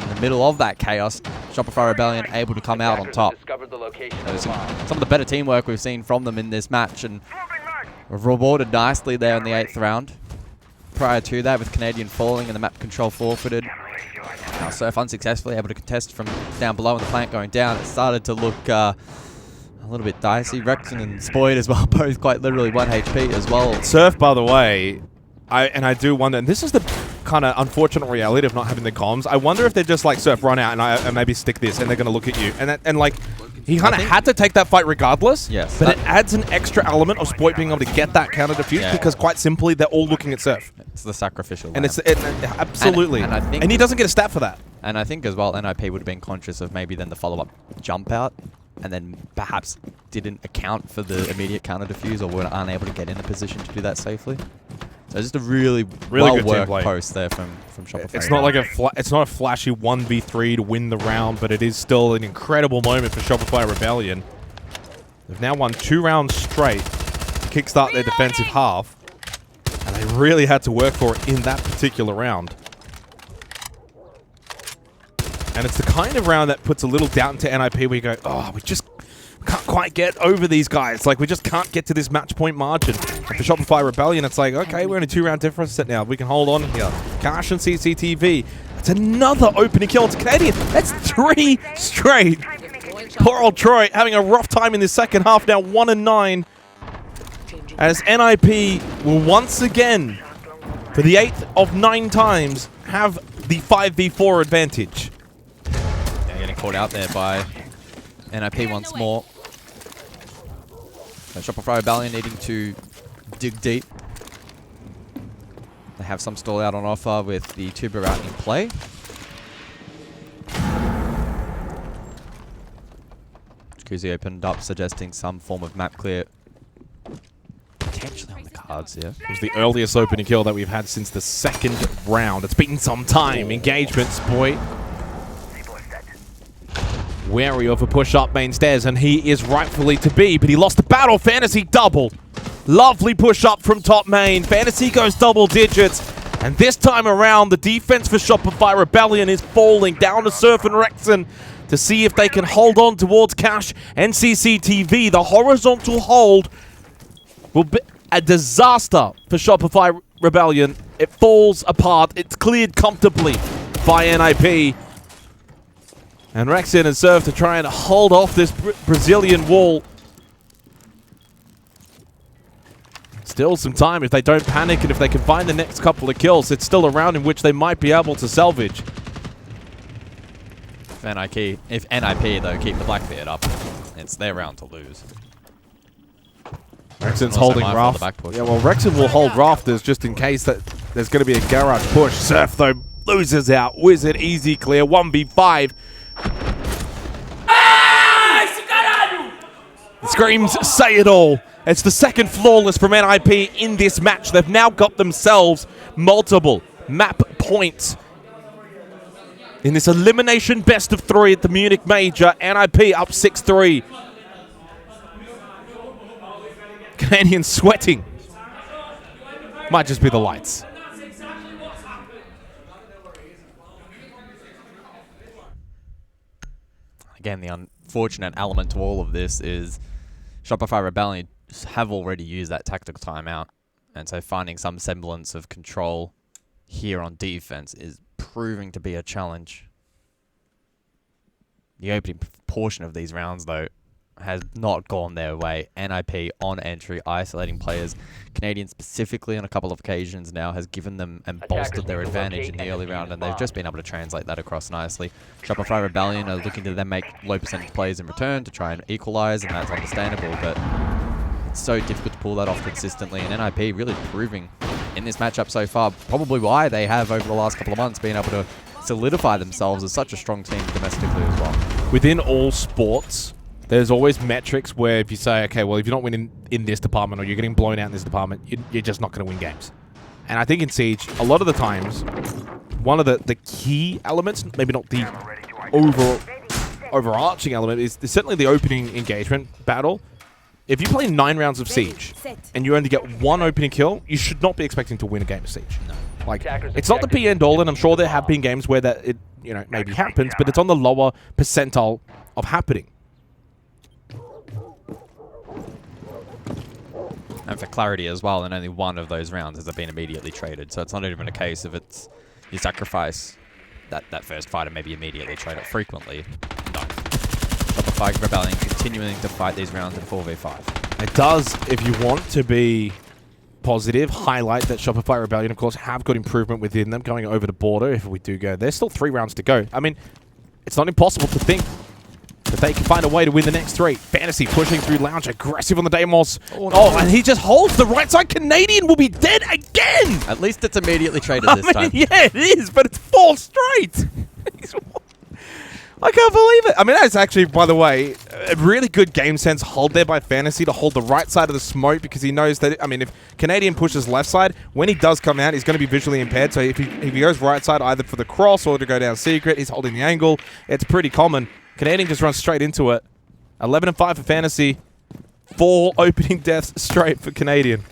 in the middle of that chaos, Shopify Rebellion able to come out on top. Some of the better teamwork we've seen from them in this match, and rewarded nicely there in the 8th round. Prior to that, with Canadian falling and the map control forfeited, now Surf unsuccessfully able to contest from down below and the plant going down. It started to look a little bit dicey. Rexon and Spoid as well, both quite literally 1 HP as well. Surf, by the way, I do wonder, and this is the kind of unfortunate reality of not having the comms. I wonder if they're just like, Surf, run out and maybe stick this, and they're going to look at you. And like, he kind of had to take that fight regardless. Yes. But it adds an extra element of Spoit being able to get that counter defuse because quite simply, they're all looking at Surf. It's the sacrificial And lamb. absolutely. And he doesn't get a stat for that. And I think as well, NIP would have been conscious of maybe then the follow-up jump out, and then perhaps didn't account for the immediate counter defuse, or were unable to get in a position to do that safely. So just a really well-worked post there from Shopify. It's not like it's not a flashy 1v3 to win the round, but it is still an incredible moment for Shopify Rebellion. They've now won 2 rounds straight to kickstart their defensive half, and they really had to work for it in that particular round. And it's the kind of round that puts a little doubt into NIP where you go, oh, we just can't quite get over these guys. Like, we just can't get to this match point margin. And for Shopify Rebellion, it's like, okay, we're in a 2-round deficit now. We can hold on here. Cash and CCTV. That's another opening kill. It's Canadian. That's 3 straight. Poor old Troy having a rough time in this second half, now 1-9. As NIP will once again, for the 8th of 9 times, have the 5v4 advantage. Yeah, getting caught out there by NIP once more. So Shopify Rebellion needing to dig deep. They have some stall out on offer with the tuber out in play. Jacuzzi opened up, suggesting some form of map clear potentially on the cards here. It was the earliest opening kill that we've had since the 2nd round. It's been some time. Engagement, Spoit. Wary of a push up main stairs, and he is rightfully to be, but he lost the battle. Fantasy double. Lovely push up from top main. Fantasy goes double digits, and this time around, the defense for Shopify Rebellion is falling down to Surf and Rexon to see if they can hold on towards Cash and CCTV. The horizontal hold will be a disaster for Shopify Rebellion. It falls apart. It's cleared comfortably by NIP. And Rexon and Surf to try and hold off this Brazilian wall. Still some time if they don't panic and if they can find the next couple of kills. It's still a round in which they might be able to salvage. If NIP, though, keep the Blackbeard up, it's their round to lose. Rexon's holding Raft. Yeah, well, Rexon will hold Rafters just in case that there's going to be a garage push. Surf, though, loses out. Wizard, easy clear. 1v5. Screams say it all. It's the 2nd flawless from NIP in this match. They've now got themselves multiple map points. In this elimination best of 3 at the Munich Major, NIP up 6-3. Canadian sweating. Might just be the lights. again, the unfortunate element to all of this is Shopify Rebellion have already used that tactical timeout. And so finding some semblance of control here on defense is proving to be a challenge. The opening portion of these rounds, though, has not gone their way. NIP on entry, isolating players. Canadian specifically on a couple of occasions now has given them and bolstered their advantage in the early round, and they've just been able to translate that across nicely. Shopify Rebellion are looking to then make low percentage plays in return to try and equalize, and that's understandable, but it's so difficult to pull that off consistently, and NIP really proving in this matchup so far probably why they have over the last couple of months been able to solidify themselves as such a strong team domestically as well. Within all sports, there's always metrics where if you say, okay, well, if you're not winning in this department or you're getting blown out in this department, you're just not going to win games. And I think in Siege, a lot of the times, one of the key elements, maybe not the overarching element, is certainly the opening engagement battle. If you play 9 rounds of Siege and you only get 1 opening kill, you should not be expecting to win a game of Siege. No. Like, it's not the be-end all, and I'm sure there have been games where that it maybe happens, but it's on the lower percentile of happening. And for clarity as well, in only one of those rounds has it been immediately traded. So it's not even a case of it's you sacrifice that first fight and maybe immediately trade it frequently. No. Shopify Rebellion continuing to fight these rounds in 4v5. It does, if you want to be positive, highlight that Shopify Rebellion, of course, have got improvement within them going over the border if we do go. There's still 3 rounds to go. I mean, it's not impossible to think that they can find a way to win the next 3. Fantasy pushing through Lounge, aggressive on the Deimos. Oh, and he just holds the right side. Canadian will be dead again. At least it's immediately traded this time. Yeah, it is, but it's 4 straight. I can't believe it. I mean, that's actually, by the way, a really good game sense hold there by Fantasy to hold the right side of the smoke, because he knows that, I mean, if Canadian pushes left side, when he does come out, he's going to be visually impaired. So if he goes right side, either for the cross or to go down secret, he's holding the angle. It's pretty common. Canadian just runs straight into it. 11-5 for Fantasy. 4 opening deaths straight for Canadian.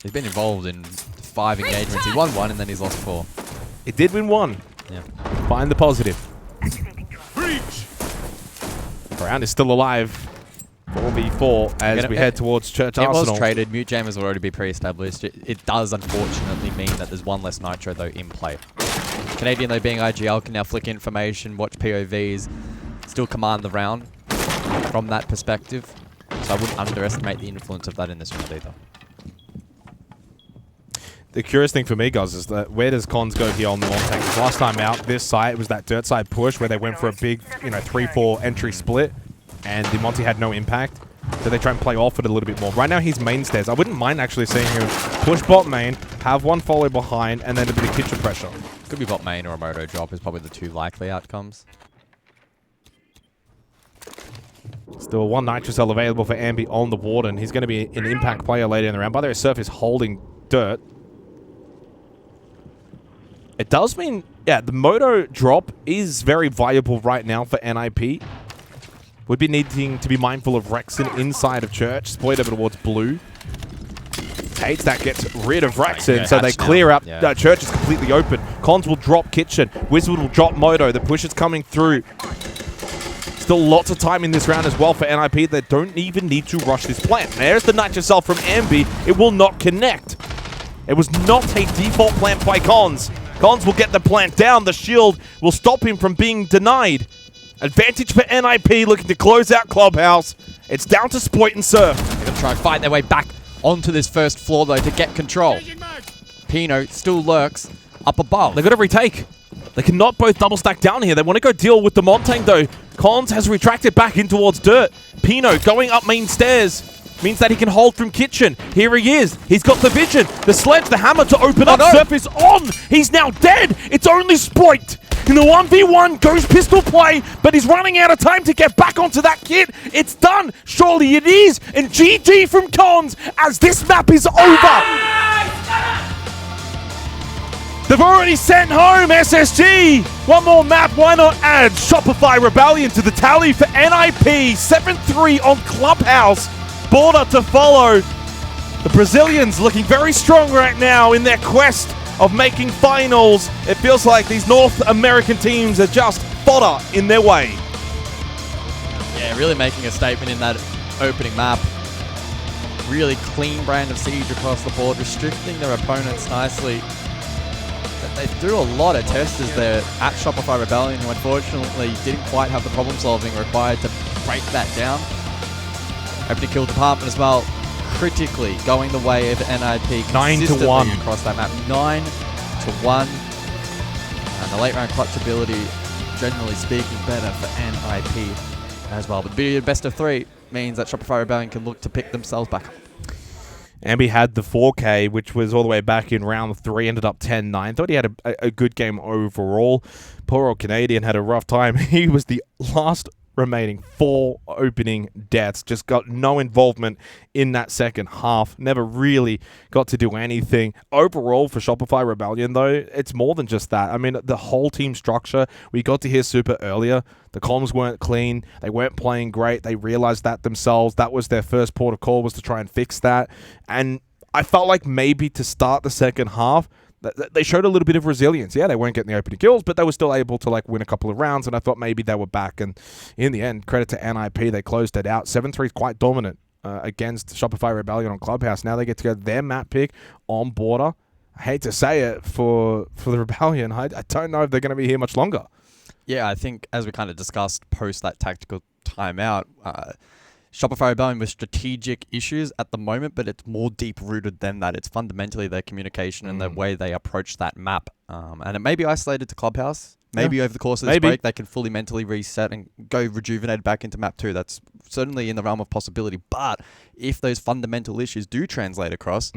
He's been involved in 5 engagements. He won 1 and then he's lost 4. He did win 1. Yeah. Find the positive. Brown is still alive. 4v4 as we head towards Church Arsenal. It was traded. Mute Jam has already been pre-established. It does unfortunately mean that there's 1 less Nitro though in play. Canadian though being IGL can now flick information, watch POVs, still command the round from that perspective. So I wouldn't underestimate the influence of that in this round either. The curious thing for me, guys, is that where does Cons go here on the long tank? Last time out, this site was that dirt side push where they went for a big, 3-4 entry split, and the Monty had no impact. So they try and play off it a little bit more. Right now, he's main stairs. I wouldn't mind actually seeing him push bot main, have 1 follow behind, and then a bit of kitchen pressure. Could be bot main or a moto drop is probably the 2 likely outcomes. Still 1 Nitro Cell available for Ambi on the Warden. He's going to be an impact player later in the round. By the way, Surf is holding dirt. It does mean, yeah, the moto drop is very viable right now for NIP. Would be needing to be mindful of Rexon inside of Church. Split over towards Blue. Tates that gets rid of Rexon, so they clear up. Yeah. Church is completely open. Cons will drop Kitchen. Wizard will drop Moto. The push is coming through. Still lots of time in this round as well for NIP. They don't even need to rush this plant. There's the Nitro Cell from Ambi. It will not connect. It was not a default plant by Cons. Cons will get the plant down. The shield will stop him from being denied. Advantage for NIP looking to close out Clubhouse. It's down to Spoit and Surf. They're going to try and fight their way back onto this first floor, though, to get control. Pino still lurks up above. They've got to retake. They cannot both double stack down here. They want to go deal with the Montang, though. Cons has retracted back in towards Dirt. Pino going up main stairs means that he can hold from Kitchen. Here he is. He's got the vision, the sledge, the hammer to open up. No. Surf is on. He's now dead. It's only Spoit. In the 1v1, goes pistol play, but he's running out of time to get back onto that kit. It's done. Surely it is. And GG from Cons as this map is over. They've already sent home SSG. 1 more map. Why not add Shopify Rebellion to the tally for NIP? 7-3 on Clubhouse. Border to follow. The Brazilians looking very strong right now in their quest of making finals. It feels like these North American teams are just fodder in their way. Yeah, really making a statement in that opening map. Really clean brand of siege across the board, restricting their opponents nicely. They threw a lot of testers there at Shopify Rebellion, who unfortunately didn't quite have the problem solving required to break that down. Opening kill department as well, critically going the way of NIP 9-1 across that map. 9-1. And the late round clutch ability, generally speaking, better for NIP as well. But the beauty of best of 3 means that Shopify Rebellion can look to pick themselves back up. Ambi had the 4K, which was all the way back in round 3, ended up 10-9. Thought he had a good game overall. Poor old Canadian had a rough time. He was the last remaining 4 opening deaths. Just got no involvement in that second half. Never really got to do anything. Overall, for Shopify Rebellion, though, it's more than just that. I mean, the whole team structure, we got to hear Super earlier. The comms weren't clean. They weren't playing great. They realized that themselves. That was their first port of call, was to try and fix that. And I felt like maybe to start the second half, they showed a little bit of resilience. Yeah, they weren't getting the opening kills, but they were still able to win a couple of rounds, and I thought maybe they were back. And in the end, credit to NIP, they closed it out. 7-3 is quite dominant against Shopify Rebellion on Clubhouse. Now they get to go their map pick on Border. I hate to say it for the Rebellion. I don't know if they're going to be here much longer. Yeah, I think as we kind of discussed post that tactical timeout, Shopify Rebellion with strategic issues at the moment, but it's more deep-rooted than that. It's fundamentally their communication and the way they approach that map. And it may be isolated to Clubhouse. Maybe over the course of this break, they can fully mentally reset and go rejuvenated back into map 2. That's certainly in the realm of possibility. But if those fundamental issues do translate across,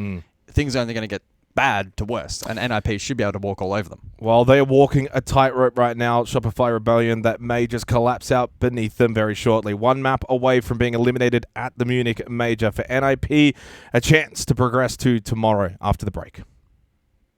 things are only going to get bad to worse, and NIP should be able to walk all over them. Well, they're walking a tightrope right now, Shopify Rebellion, that may just collapse out beneath them very shortly. 1 map away from being eliminated at the Munich Major. For NIP, a chance to progress to tomorrow after the break.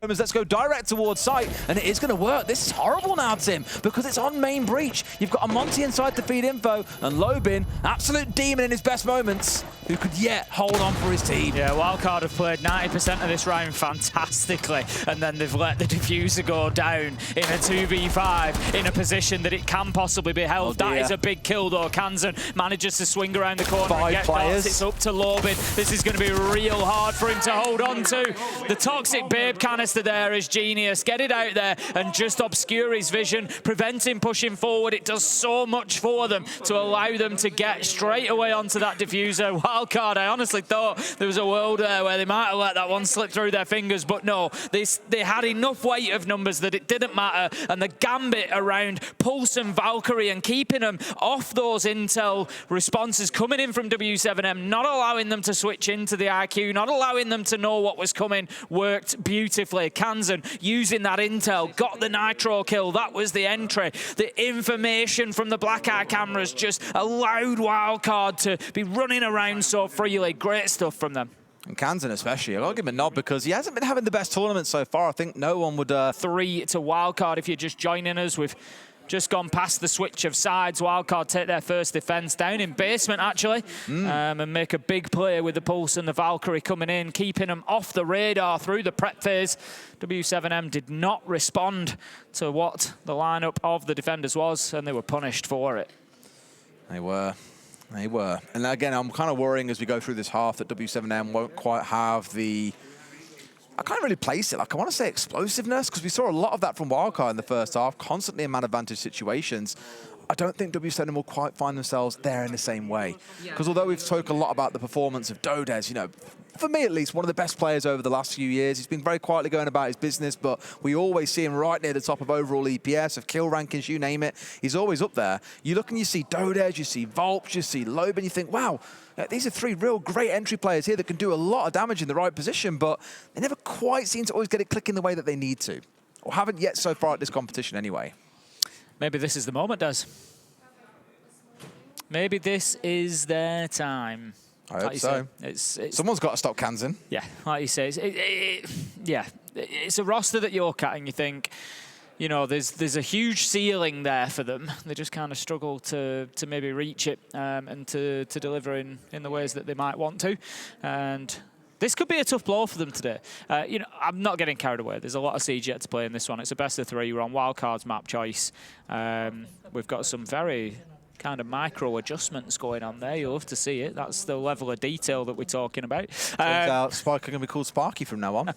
Let's go direct towards site, and it is going to work. This is horrible now, Tim, because it's on main breach. You've got a Monty inside to feed info, and Lobin, absolute demon in his best moments, who could yet hold on for his team. Yeah, Wildcard have played 90% of this round fantastically, and then they've let the diffuser go down in a 2v5 in a position that it can possibly be held. That is a big kill, though. Kansan manages to swing around the corner and get players. It's up to Lobin. This is going to be real hard for him to hold on to. The Toxic Babe canister there is genius. Get it out there and just obscure his vision, prevent him pushing forward. It does so much for them to allow them to get straight away onto that diffuser. Wildcard, I honestly thought there was a world there where they might have let that one slip through their fingers, but no, they had enough weight of numbers that it didn't matter, and the gambit around Pulse and Valkyrie and keeping them off those intel responses coming in from W7M, not allowing them to switch into the IQ, not allowing them to know what was coming, worked beautifully. Kansan using that intel, got the nitro kill. That was the entry. The information from the Black Eye cameras just allowed Wildcard to be running around so freely. Great stuff from them. And Kansan especially, I've got to give him a nod because he hasn't been having the best tournament so far. I think no one would... 3 to Wildcard if you're just joining us. We've just gone past the switch of sides. Wildcard take their first defense down in basement, actually, and make a big play with the Pulse and the Valkyrie coming in, keeping them off the radar through the prep phase. W7M did not respond to what the lineup of the defenders was, and they were punished for it. They were. And again, I'm kind of worrying as we go through this half that W7M won't quite have the... I can't really place it. I want to say explosiveness, because we saw a lot of that from Wildcard in the first half, constantly in man advantage situations. I don't think W7M will quite find themselves there in the same way. Because although we've talked a lot about the performance of Dodez, for me at least, one of the best players over the last few years. He's been very quietly going about his business, but we always see him right near the top of overall EPS, of kill rankings, you name it. He's always up there. You look and you see Dodez, you see Volp, you see Lobe, and you think, wow, these are 3 real great entry players here that can do a lot of damage in the right position, but they never quite seem to always get it clicking the way that they need to. Or haven't yet so far at this competition anyway. Maybe this is the moment, Des. Maybe this is their time. I hope so. Someone's got to stop Kansan. Yeah, like you say, it's a roster that you look at and you think, there's a huge ceiling there for them. They just kind of struggle to maybe reach it and to deliver in the ways that they might want to. And this could be a tough blow for them today. I'm not getting carried away. There's a lot of siege yet to play in this one. It's a best of 3. We're on Wildcard's map choice. We've got some very kind of micro adjustments going on there. You'll have to see it. That's the level of detail that we're talking about. Turns out Spiker can be called Sparky from now on.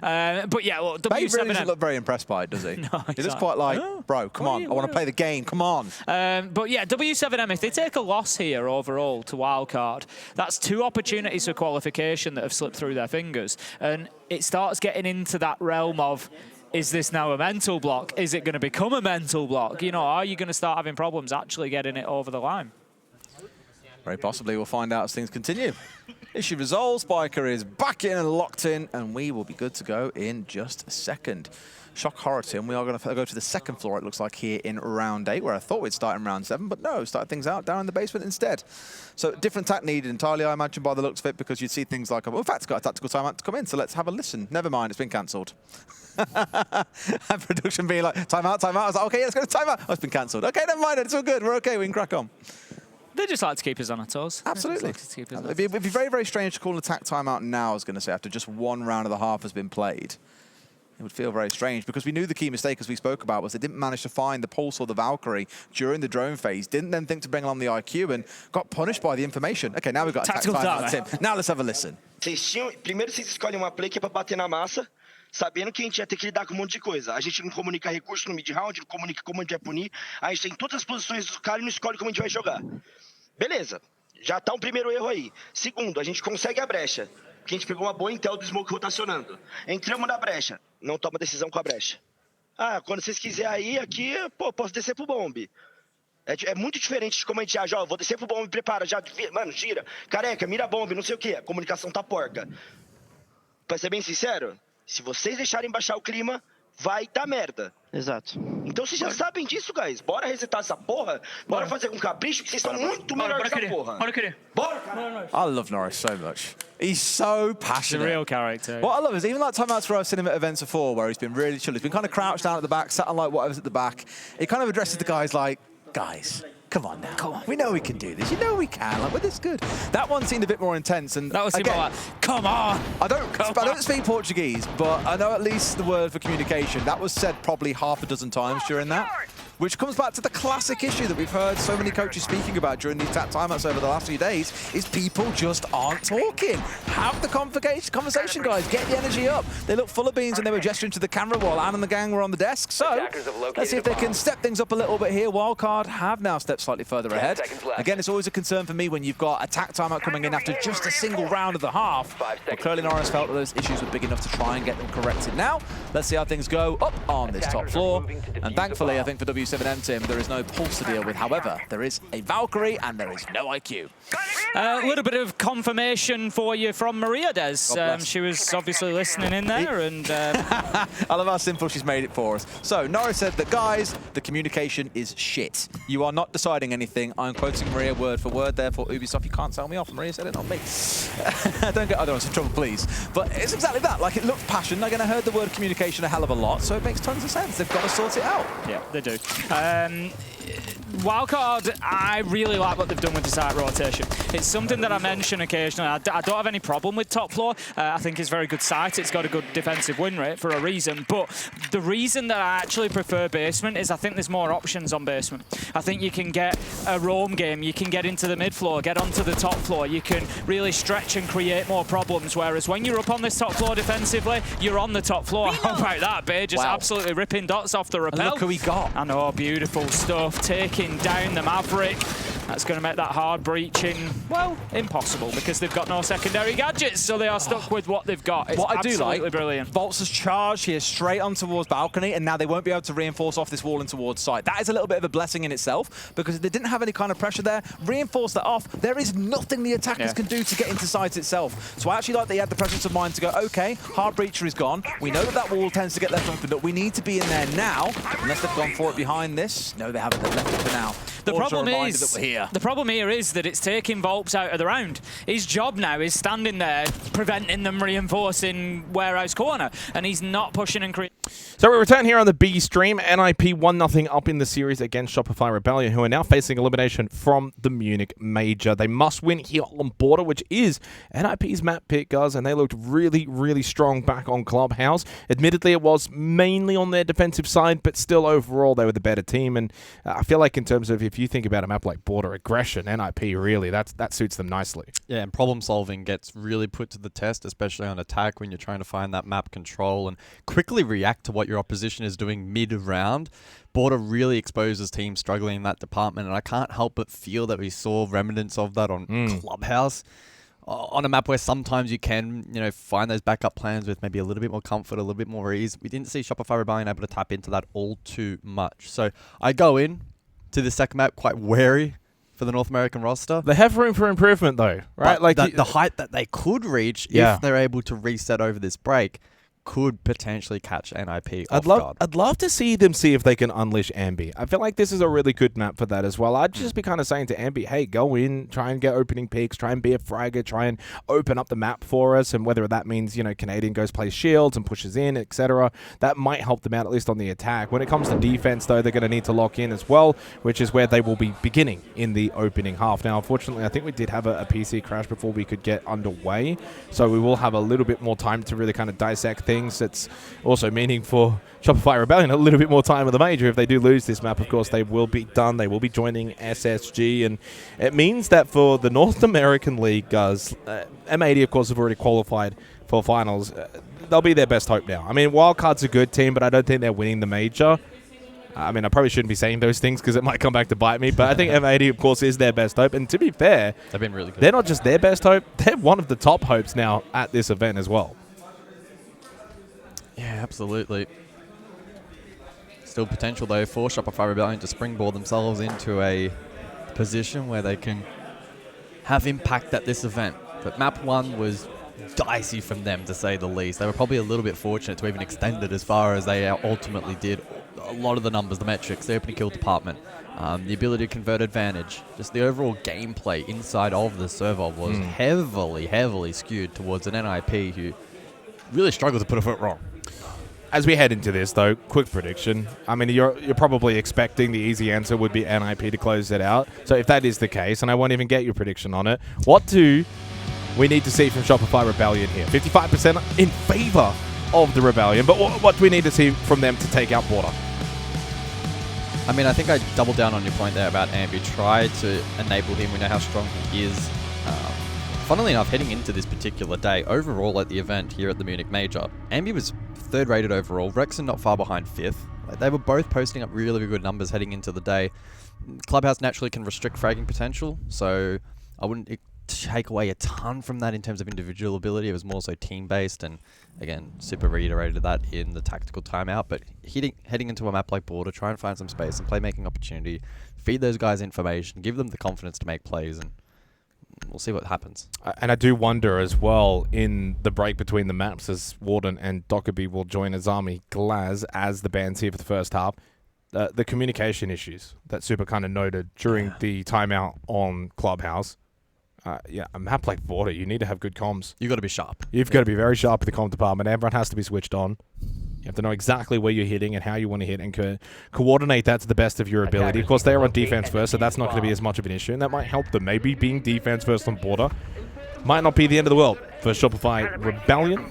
But yeah, well, Babe W7M really doesn't look very impressed by it, does he? No, He looks quite like, bro, come on, I want to play the game, come on. But yeah, W7M, if they take a loss here overall to wildcard, that's 2 opportunities for qualification that have slipped through their fingers. And it starts getting into that realm of, is this now a mental block? Is it going to become a mental block? You know, are you going to start having problems actually getting it over the line? Very possibly. We'll find out as things continue. Issue resolved. Spiker is back in and locked in, and we will be good to go in just a second. Shock Horror Team, we are going to go to the second floor, it looks like, here in round 8, where I thought we'd start in round 7, but no, start things out down in the basement instead. So different tack needed entirely, I imagine, by the looks of it, because you'd see things like, well, in fact, it's got a tactical timeout to come in, so let's have a listen. Never mind, it's been cancelled. And production being like, timeout, timeout. I was like, okay, yeah, let's go to timeout. Oh, it's been cancelled. Okay, never mind, it's all good. We're okay, we can crack on. They just like to keep us on our toes. Absolutely. It'd be very, very strange to call an attack timeout now, I was going to say, after just 1 round of the half has been played. It would feel very strange, because we knew the key mistake, as we spoke about, was they didn't manage to find the Pulse or the Valkyrie during the drone phase, didn't then think to bring along the IQ, and got punished by the information. Okay, now we've got attack timeout, Tim. Now let's have a listen. Primeiro vocês escolhem uma play que é pra bater na massa, sabendo que a gente ia ter que lidar com um monte de coisa. A gente não comunica recurso no mid-round, não comunica como a gente vai punir, a gente tem todas as posições dos caras e não escolhe como a gente vai jogar. Beleza, já tá um primeiro erro aí. Segundo, a gente consegue a brecha, porque a gente pegou uma boa intel do smoke rotacionando. Entramos na brecha, não toma decisão com a brecha. Ah, quando vocês quiserem aí, aqui, pô, posso descer pro bombe. É muito diferente de como a gente age, ó, vou descer pro bombe, prepara, já, mano, gira, careca, mira a bombe, não sei o que, a comunicação tá porca. Pra ser bem sincero, se vocês deixarem baixar o clima, vai dar merda. Exato. Então vocês já sabem disso, guys. Bora resetar essa porra, bora fazer com capricho, que vocês estão muito melhor que essa porra. Bora querer. Bora, cara. I love Norris so much. He's so passionate. He's a real character. What I love is even like timeouts where I've seen him at events before, where he's been really chill. He's been kind of crouched down at the back, sat on like whatever's at the back. He kind of addresses the guys like, guys, come on now. Come on. We know we can do this. You know we can. Like, we're this good. That one seemed a bit more intense. And that was again, like, come on. I don't speak Portuguese, but I know at least the word for communication. That was said probably half a dozen times during that. Which comes back to the classic issue that we've heard so many coaches speaking about during these timeouts over the last few days, is people just aren't talking. Have the conversation, guys. Get the energy up. They look full of beans and they were gesturing to the camera while Anne and the gang were on the desk. So let's see if they can step things up a little bit here. Wildcard have now stepped slightly further ahead. Again, it's always a concern for me when you've got attack timeout coming in after just a single round of the half. But clearly Norris felt that those issues were big enough to try and get them corrected. Now, let's see how things go up on this top floor. And thankfully, I think for W7M Team, there is no Pulse to deal with. However, there is a Valkyrie and there is no IQ. A little bit of confirmation for you from Maria, Des. She was obviously listening in there. And I love how simple she's made it for us. So, Norris said that, guys, the communication is shit. You are not deciding anything. I'm quoting Maria word for word, therefore, Ubisoft, you can't tell me off. Maria said it, not me. Don't get other ones in trouble, please. But it's exactly that. Like, it looked passionate. Again, I heard the word communication a hell of a lot, so it makes tons of sense. They've got to sort it out. Yeah, they do. Wildcard, I really like what they've done with the site rotation. It's something that I mention occasionally. I don't have any problem with top floor. I think it's very good site. It's got a good defensive win rate for a reason. But the reason that I actually prefer basement is I think there's more options on basement. I think you can get a roam game. You can get into the mid floor, get onto the top floor. You can really stretch and create more problems. Whereas when you're up on this top floor defensively, you're on the top floor. How about that, babe? Just absolutely ripping dots off the rappel. And look who we got. I know, beautiful stuff. Taking down the Maverick. That's going to make that hard breaching, well, impossible, because they've got no secondary gadgets, so they are stuck with what they've got. It's what I do like, brilliant. Volts has charged here straight on towards balcony, and now they won't be able to reinforce off this wall and towards site. That is a little bit of a blessing in itself, because if they didn't have any kind of pressure there, reinforce that off, there is nothing the attackers can do to get into site itself. So I actually like that he had the presence of mind to go, okay, hard breacher is gone. We know that that wall tends to get left open, but we need to be in there now, unless they've gone for it behind this. No, they haven't. They've left it for now. The problem here is that it's taking Volps out of the round. His job now is standing there, preventing them reinforcing warehouse corner, and he's not pushing and creating. So we return here on the B stream. NIP 1-0 up in the series against Shopify Rebellion, who are now facing elimination from the Munich Major. They must win here on Border, which is NIP's map pick, guys, and they looked really, really strong back on Clubhouse. Admittedly, it was mainly on their defensive side, but still overall they were the better team. And I feel like in terms of if you think about a map like Border, aggression, NIP really, that suits them nicely. Yeah, and problem solving gets really put to the test, especially on attack when you're trying to find that map control and quickly react to what your opposition is doing mid-round. Border really exposes teams struggling in that department, and I can't help but feel that we saw remnants of that on Clubhouse. On a map where sometimes you can, find those backup plans with maybe a little bit more comfort, a little bit more ease. We didn't see Shopify Rebellion able to tap into that all too much. So I go in to the second map quite wary for the North American roster. They have room for improvement, though, right? But like the height that they could reach if they're able to reset over this break could potentially catch NIP off guard. I'd love to see them see if they can unleash Ambi. I feel like this is a really good map for that as well. I'd just be kind of saying to Ambi, hey, go in, try and get opening picks, try and be a fragger, try and open up the map for us, and whether that means, Canadian goes plays shields and pushes in, etc. That might help them out, at least on the attack. When it comes to defense, though, they're going to need to lock in as well, which is where they will be beginning in the opening half. Now, unfortunately, I think we did have a PC crash before we could get underway, so we will have a little bit more time to really kind of dissect things. It's also meaning for Shopify Rebellion a little bit more time of the major. If they do lose this map, of course, they will be done. They will be joining SSG, and it means that for the North American League, guys, M80, of course, have already qualified for finals. They'll be their best hope now. I mean, Wildcard's a good team, but I don't think they're winning the major. I mean, I probably shouldn't be saying those things because it might come back to bite me, but I think M80, of course, is their best hope. And to be fair, they've been really good. They're not just their best hope, they're one of the top hopes now at this event as well. Yeah, absolutely. Still potential, though, for Shopify Rebellion to springboard themselves into a position where they can have impact at this event. But map 1 was dicey from them, to say the least. They were probably a little bit fortunate to even extend it as far as they ultimately did. A lot of the numbers, the metrics, the opening kill department, the ability to convert advantage, just the overall gameplay inside of the server was heavily skewed towards an NIP who really struggled to put a foot wrong. As we head into this, though, quick prediction. I mean, you're probably expecting the easy answer would be NIP to close it out. So if that is the case, and I won't even get your prediction on it, what do we need to see from Shopify Rebellion here? 55% in favor of the Rebellion, but what do we need to see from them to take out Border? I mean, I think I doubled down on your point there about Ambi. Try to enable him. We know how strong he is. Funnily enough, heading into this particular day, overall at the event here at the Munich Major, Ambi was 3rd rated overall. Rexon not far behind 5th. They were both posting up really good numbers heading into the day. Clubhouse naturally can restrict fragging potential, so I wouldn't take away a ton from that in terms of individual ability. It was more so team-based, and again, super reiterated that in the tactical timeout. But heading into a map like Border, try and find some space and playmaking opportunity, feed those guys information, give them the confidence to make plays, and we'll see what happens. And I do wonder as well, in the break between the maps, as Warden and Dockerby will join Azami Glaz as the bands here for the first half, the communication issues that Super kind of noted during the timeout on Clubhouse. A map like Border, you need to have good comms. You've got to be sharp. You've got to be very sharp in the comm department. Everyone has to be switched on. You have to know exactly where you're hitting and how you want to hit and coordinate that to the best of your ability. Of course, they are on defense first, so that's not going to be as much of an issue, and that might help them. Maybe being defense first on Border might not be the end of the world for Shopify Rebellion.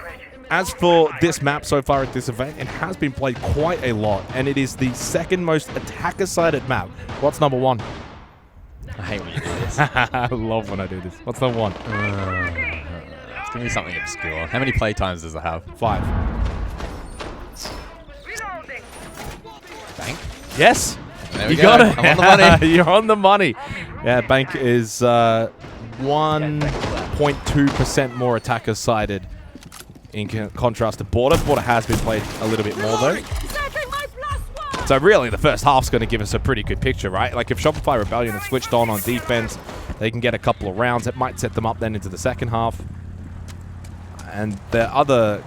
As for this map so far at this event, it has been played quite a lot, and it is the second most attacker-sided map. What's number 1? I hate when you do this. I love when I do this. What's number 1? It's going to be something obscure. How many play times does it have? 5. Bank? Yes. There we You go. got it. I'm on the money. You're on the money. Yeah, Bank is 1.2% more attacker-sided in contrast to Border. Border has been played a little bit more, though. So really, the first half's going to give us a pretty good picture, right? Like, if Shopify Rebellion have switched on defense, they can get a couple of rounds. It might set them up then into the second half. And the other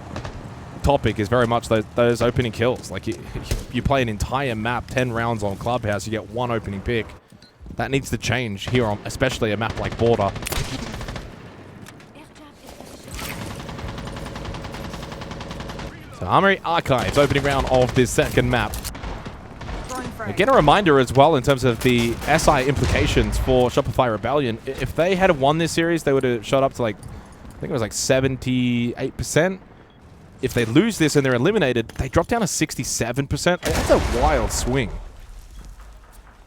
topic is very much those opening kills. Like, you play an entire map, 10 rounds on Clubhouse, you get 1 opening pick. That needs to change here on especially a map like Border. So Armory Archives, opening round of this second map. Again, a reminder as well in terms of the SI implications for Shopify Rebellion. If they had won this series, they would have shot up to like, I think it was like 78%. If they lose this and they're eliminated, they drop down to 67%. That's a wild swing.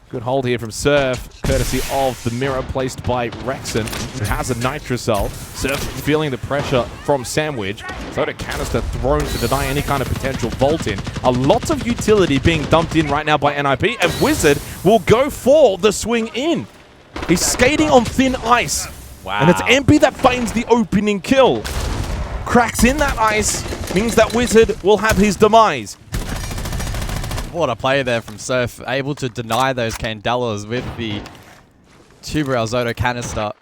Good hold here from Surf, courtesy of the mirror placed by Rexon, who has a Nitrocell. Surf feeling the pressure from Sandwich. Soda canister thrown to deny any kind of potential vault in. A lot of utility being dumped in right now by NIP, and Wizard will go for the swing in. He's skating on thin ice. Wow. And it's MP that finds the opening kill. Cracks in that ice, means that Wizard will have his demise. What a play there from Surf, able to deny those Candelas with the Tuberel Zoto canister.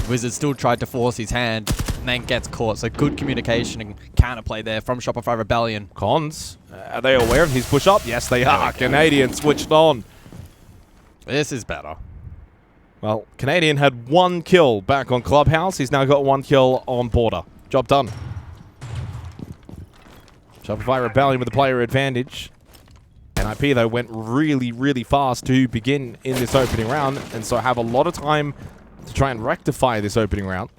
Wizard still tried to force his hand, and then gets caught. So good communication and counterplay there from Shopify Rebellion. Cons, are they aware of his push-up? Yes, they are. Canadian switched on. This is better. Well, Canadian had 1 kill back on Clubhouse. He's now got 1 kill on Border. Job done. Shopify Rebellion with the player advantage. NIP, though, went really, really fast to begin in this opening round, and so have a lot of time to try and rectify this opening round.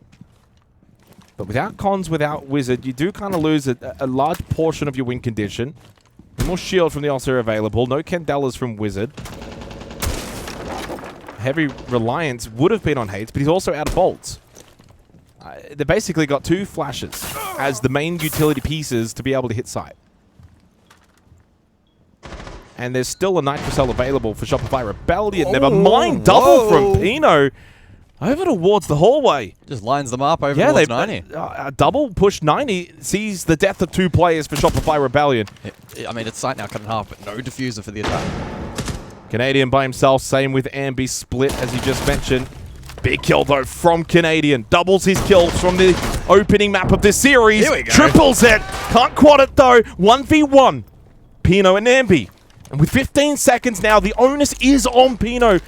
But without Cons, without Wizard, you do kind of lose a large portion of your win condition. No more shield from the Ulcer available. No Candelas from Wizard. Heavy reliance would have been on Hates, but he's also out of bolts. They basically got 2 flashes as the main utility pieces to be able to hit site. And there's still a Nitrocell available for Shopify Rebellion. Never mind, double from Pino over towards the hallway. Just lines them up over towards 90. Double push 90 sees the death of 2 players for Shopify Rebellion. I mean, it's site now cut in half, but no diffuser for the attack. Canadian by himself, same with Ambi split as you just mentioned. Big kill, though, from Canadian. Doubles his kills from the opening map of this series. Here we go. Triples it. Can't quad it, though. 1v1. Pino and Ambi. And with 15 seconds now, the onus is on Pino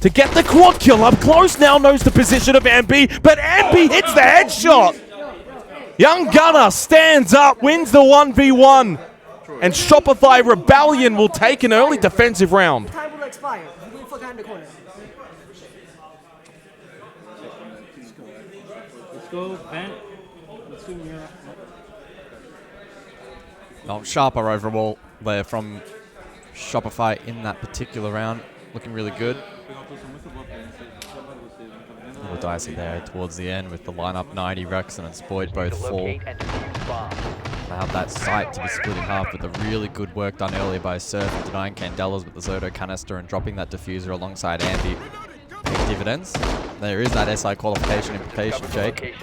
to get the quad kill up close. Now knows the position of Ambi, but Ambi hits the headshot. Young Gunner stands up, wins the 1v1. And Shopify Rebellion will take an early defensive round. Time will expire. You will forget in the corner. Let's go, Ben. Let's do mirror. Well, sharper overall there from Shopify in that particular round. Looking really good. A little dicey there towards the end with the lineup. 90, Rexon and Spoit both fall. They have that sight to be split in half, but the really good work done earlier by Surf, denying Candelas with the Zoto canister and dropping that diffuser alongside Ambi. Big dividends. There is that SI qualification implication, Jake.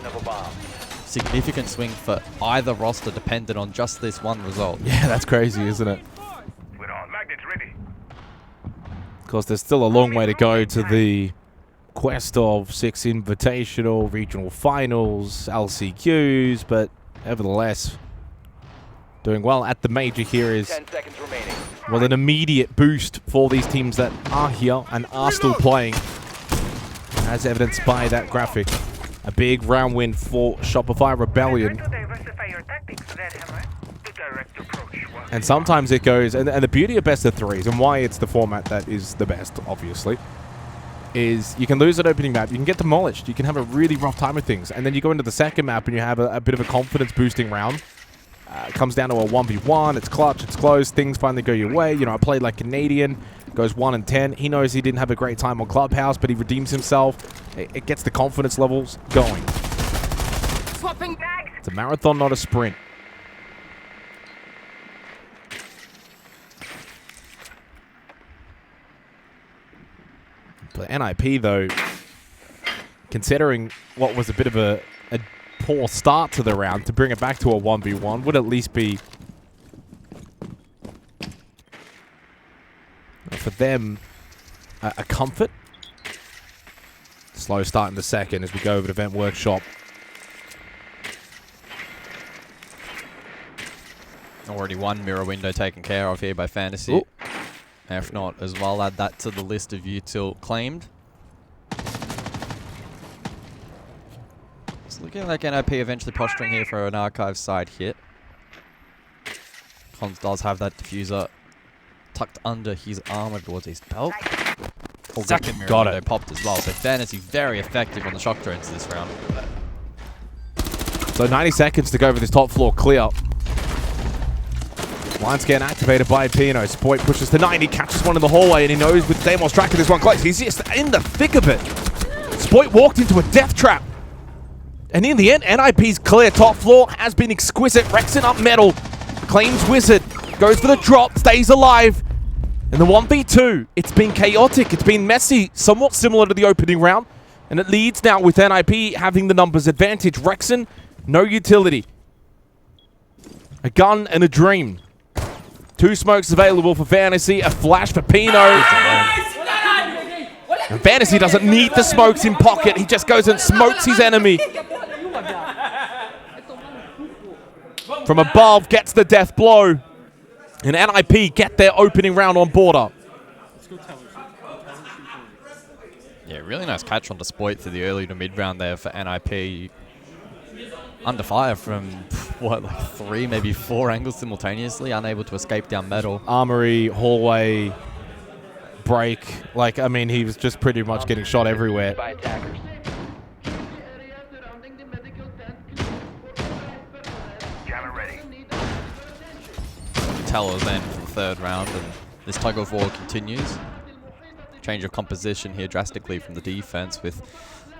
Significant swing for either roster dependent on just this one result. Yeah, that's crazy, isn't it? We're on. Magnets ready. Of course, there's still a long way to go to the quest of 6 invitational regional finals, LCQs, but nevertheless, doing well at the major here is, 10 seconds remaining. well, an immediate boost for these teams that are here and are still playing, as evidenced by that graphic. A big round win for Shopify Rebellion. And sometimes it goes, and the beauty of best of 3s, and why it's the format that is the best, obviously, is you can lose an opening map, you can get demolished, you can have a really rough time with things, and then you go into the second map and you have a bit of a confidence-boosting round. It comes down to a 1v1, it's clutch, it's close, things finally go your way. You know, I played like Canadian, goes 1-10. He knows he didn't have a great time on Clubhouse, but he redeems himself. It gets the confidence levels going. Swapping bags. It's a marathon, not a sprint. But NIP, though, considering what was a bit of a poor start to the round, to bring it back to a 1v1 would at least be, for them, a comfort. Slow start in the second as we go over to Event Workshop. Already one mirror window taken care of here by Fantasy. Ooh. If not, as well, add that to the list of util claimed. It's looking like NIP eventually posturing here for an archive side hit. Cons does have that diffuser tucked under his armor towards his belt. Second got it. Popped as well. So Fantasy very effective on the shock drones this round. So 90 seconds to go for this top floor clear. Line scan activated by Pino. Spoit pushes to 90, catches one in the hallway, and he knows with Damon's tracking this one close. He's just in the thick of it. Spoit walked into a death trap. And in the end, NIP's clear. Top floor has been exquisite. Rexon up metal. Claims Wizard. Goes for the drop. Stays alive. And the 1v2, it's been chaotic. It's been messy. Somewhat similar to the opening round. And it leads now with NIP having the numbers advantage. Rexon, no utility. A gun and a dream. 2 smokes available for Fantasy. A flash for Pino. And Fantasy doesn't need the smokes in pocket. He just goes and smokes his enemy. From above, gets the death blow. And NIP get their opening round on border. Yeah, really nice catch on the Spoit through the early to mid round there for NIP. Under fire from, what, like 3, maybe 4 angles simultaneously, unable to escape down metal. Armory, hallway, break. Like, I mean, he was just pretty much getting shot everywhere. Tellers then for the 3rd round, and this tug of war continues. Change of composition here drastically from the defense, with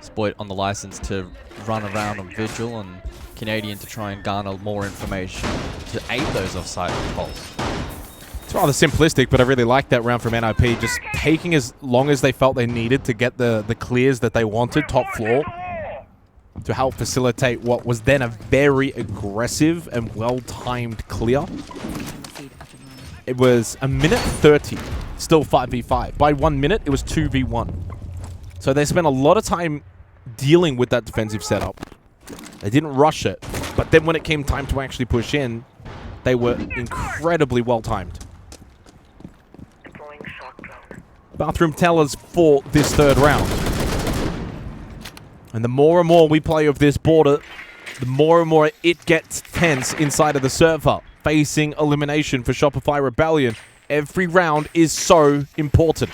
Spoit on the license to run around on Vigil and Canadian to try and garner more information to aid those off-site pulse. It's rather simplistic, but I really like that round from NIP, just taking as long as they felt they needed to get the clears that they wanted, top floor, to help facilitate what was then a very aggressive and well-timed clear. It was a minute 30, still 5v5. By 1 minute, it was 2v1. So they spent a lot of time dealing with that defensive setup. They didn't rush it, but then when it came time to actually push in, they were incredibly well-timed. Bathroom tellers for this 3rd round. And the more and more we play of this border, the more and more it gets tense inside of the server, facing elimination for Shopify Rebellion. Every round is so important.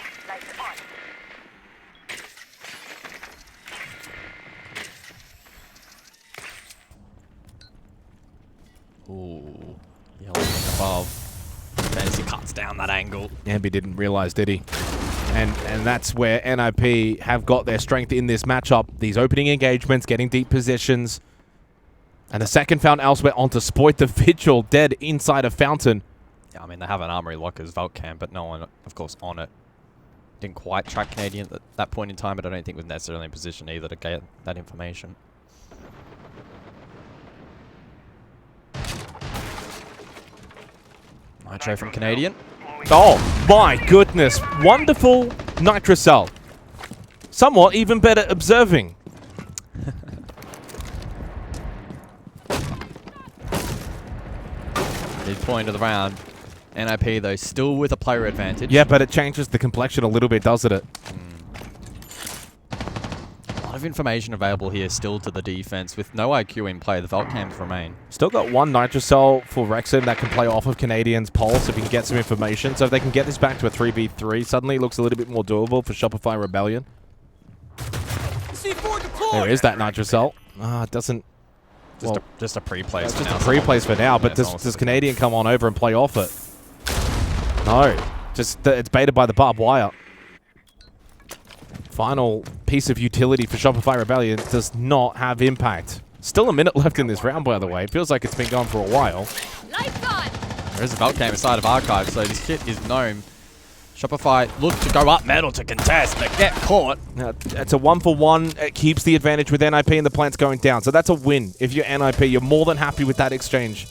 Ooh, yellow above. Fantasy cuts down that angle. Ambi didn't realize, did he? And that's where NIP have got their strength in this matchup. These opening engagements, getting deep positions. And the second found elsewhere onto Spoit the Vigil, dead inside a fountain. Yeah, I mean, they have an armory lockers vault cam, but no one, of course, on it. Didn't quite track Canadian at that point in time, but I don't think was necessarily in position either to get that information. Nitro from Canadian. Oh, my goodness. Wonderful Nitrocell. Somewhat even better observing. Midpoint of the round. NIP, though, still with a player advantage. Yeah, but it changes the complexion a little bit, doesn't it? A lot of information available here still to the defense. With no IQ in play, the vault cams remain. Still got 1 Nitrocell for Rexon that can play off of Canadian's pulse if he can get some information. So if they can get this back to a 3v3, suddenly it looks a little bit more doable for Shopify Rebellion. There is that Nitrocell. It doesn't... Just a pre-place for just now. a pre-place for now, but does Canadian come on over and play off it? No. Just it's baited by the barbed wire. Final piece of utility for Shopify Rebellion does not have impact. Still a minute left in this round, by the way. It feels like it's been going for a while. There is a vault cam inside of Archive, so this shit is known. Shopify look to go up metal to contest, but get caught. Now, it's a 1-for-1. It keeps the advantage with NIP and the plant's going down. So that's a win. If you're NIP, you're more than happy with that exchange.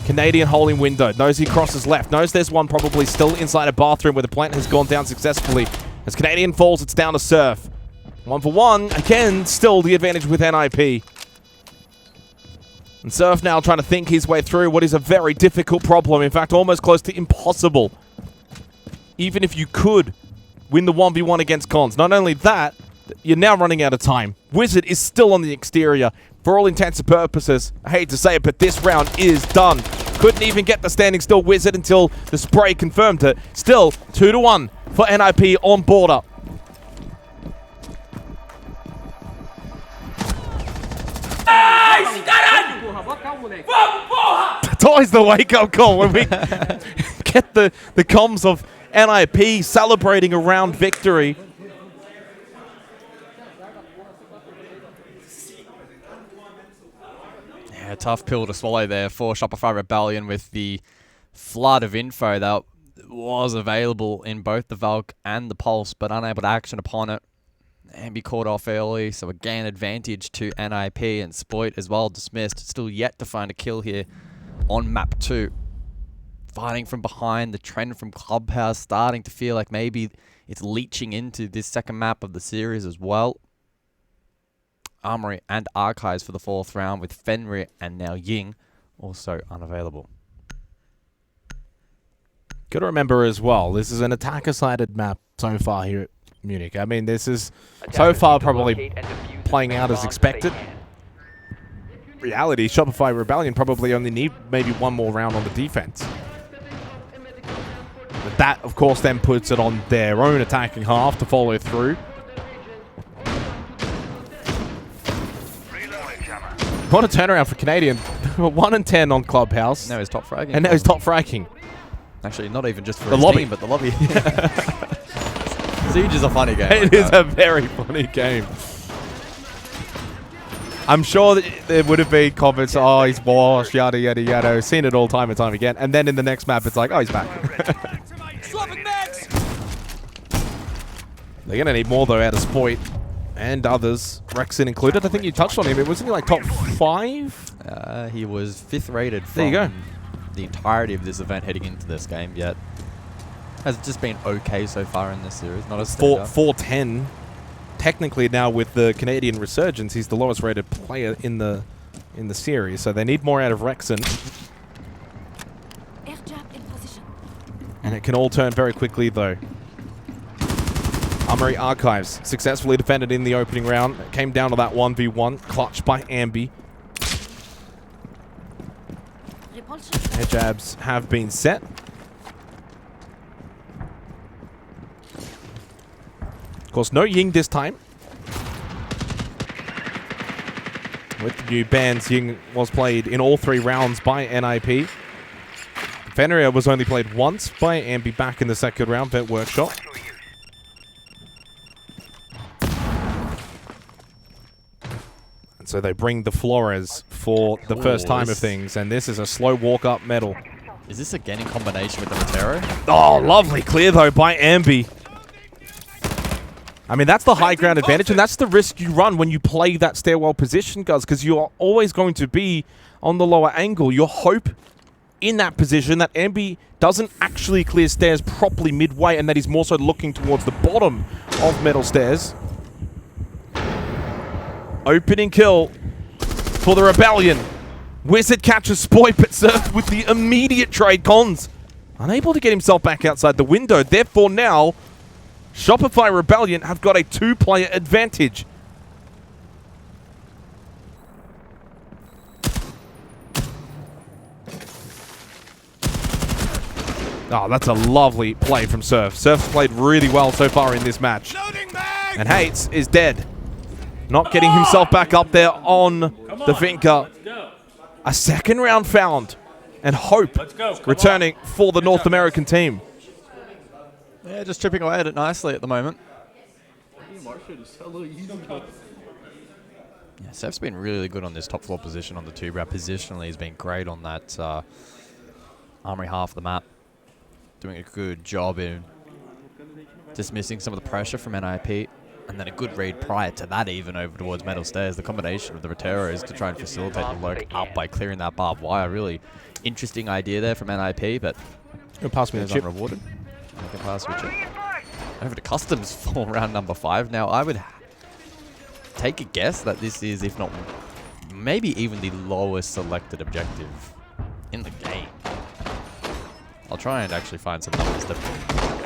Canadian holding window. Knows he crosses left. Knows there's one probably still inside a bathroom where the plant has gone down successfully. As Canadian falls, it's down to Surf. 1-for-1. Again, still the advantage with NIP. And Surf now trying to think his way through what is a very difficult problem. In fact, almost close to impossible. Even if you could win the 1v1 against Cons. Not only that, you're now running out of time. Wizard is still on the exterior. For all intents and purposes, I hate to say it, but this round is done. Couldn't even get the standing still Wizard until the spray confirmed it. Still 2-1 for NIP on border. It's always the wake-up call when we get the comms of NIP celebrating a round victory. Yeah, tough pill to swallow there for Shopify Rebellion with the flood of info that was available in both the Valk and the Pulse, but unable to action upon it and be caught off early. So again, advantage to NIP, and Spoit as well dismissed. Still yet to find a kill here on map 2. Fighting from behind, the trend from Clubhouse starting to feel like maybe it's leaching into this second map of the series as well. Armory and Archives for the 4th round, with Fenrir and now Ying also unavailable. Got to remember as well, this is an attacker-sided map so far here at Munich. I mean, this is so far probably playing out as expected. Reality, Shopify Rebellion probably only need maybe one more round on the defense. But that, of course, then puts it on their own attacking half to follow through. What a turnaround for Canadian. 1-10 on Clubhouse. Now he's top fragging. And now he's top fragging. Actually, not even just for the his lobby, team, but the lobby. Siege is a funny game. It is a very funny game. I'm sure that there would have been comments, oh, he's washed, yada, yada, yada. We've seen it all time and time again. And then in the next map, it's like, oh, he's back. They're going to need more, though, out of Spoit and others, Rexon included. I think you touched on him. Wasn't he like top 5? He was 5th rated from there you go. The entirety of this event heading into this game, yet has just been okay so far in this series. Not a standout. 410. Technically now with the Canadian resurgence, he's the lowest rated player in the series, so they need more out of Rexon. And it can all turn very quickly though. Armory Archives successfully defended in the opening round. It came down to that 1v1, clutched by Ambi. Air jabs have been set. Of course, no Ying this time. With the new bans, Ying was played in all 3 rounds by NIP. Fenrir was only played once by Ambi back in the second round, Vet Workshop. And so they bring the Flores for the first time of things, and this is a slow walk-up medal. Is this again in combination with the Matero? Oh, lovely clear, though, by Ambi. I mean, that's the high ground advantage, and that's the risk you run when you play that stairwell position, guys, because you're always going to be on the lower angle. Your hope in that position that Ambi doesn't actually clear stairs properly midway, and that he's more so looking towards the bottom of metal stairs. Opening kill for the Rebellion. Wizard catches Spoit, but served with the immediate trade. Cons unable to get himself back outside the window. Therefore now, Shopify Rebellion have got a 2-player advantage. Oh, that's a lovely play from Surf. Surf's played really well so far in this match. And Hates is dead. Not getting himself back up there on the Vinca. A second round found. And Hope returning for the North American team. Yeah, just chipping away at it nicely at the moment. Yeah, Seth's been really good on this top floor position on the 2-round. Positionally, he's been great on that armory half of the map. Doing a good job in dismissing some of the pressure from NIP. And then a good read prior to that even over towards metal stairs. The combination of the Rotero is to try and facilitate the lurk up by clearing that barbed wire. Really interesting idea there from NIP, but You'll pass me the chip. unrewarded. I can pass with it. Over to Customs for round number 5. Now, I would take a guess that this is, if not maybe even the lowest selected objective in the game. I'll try and actually find some numbers to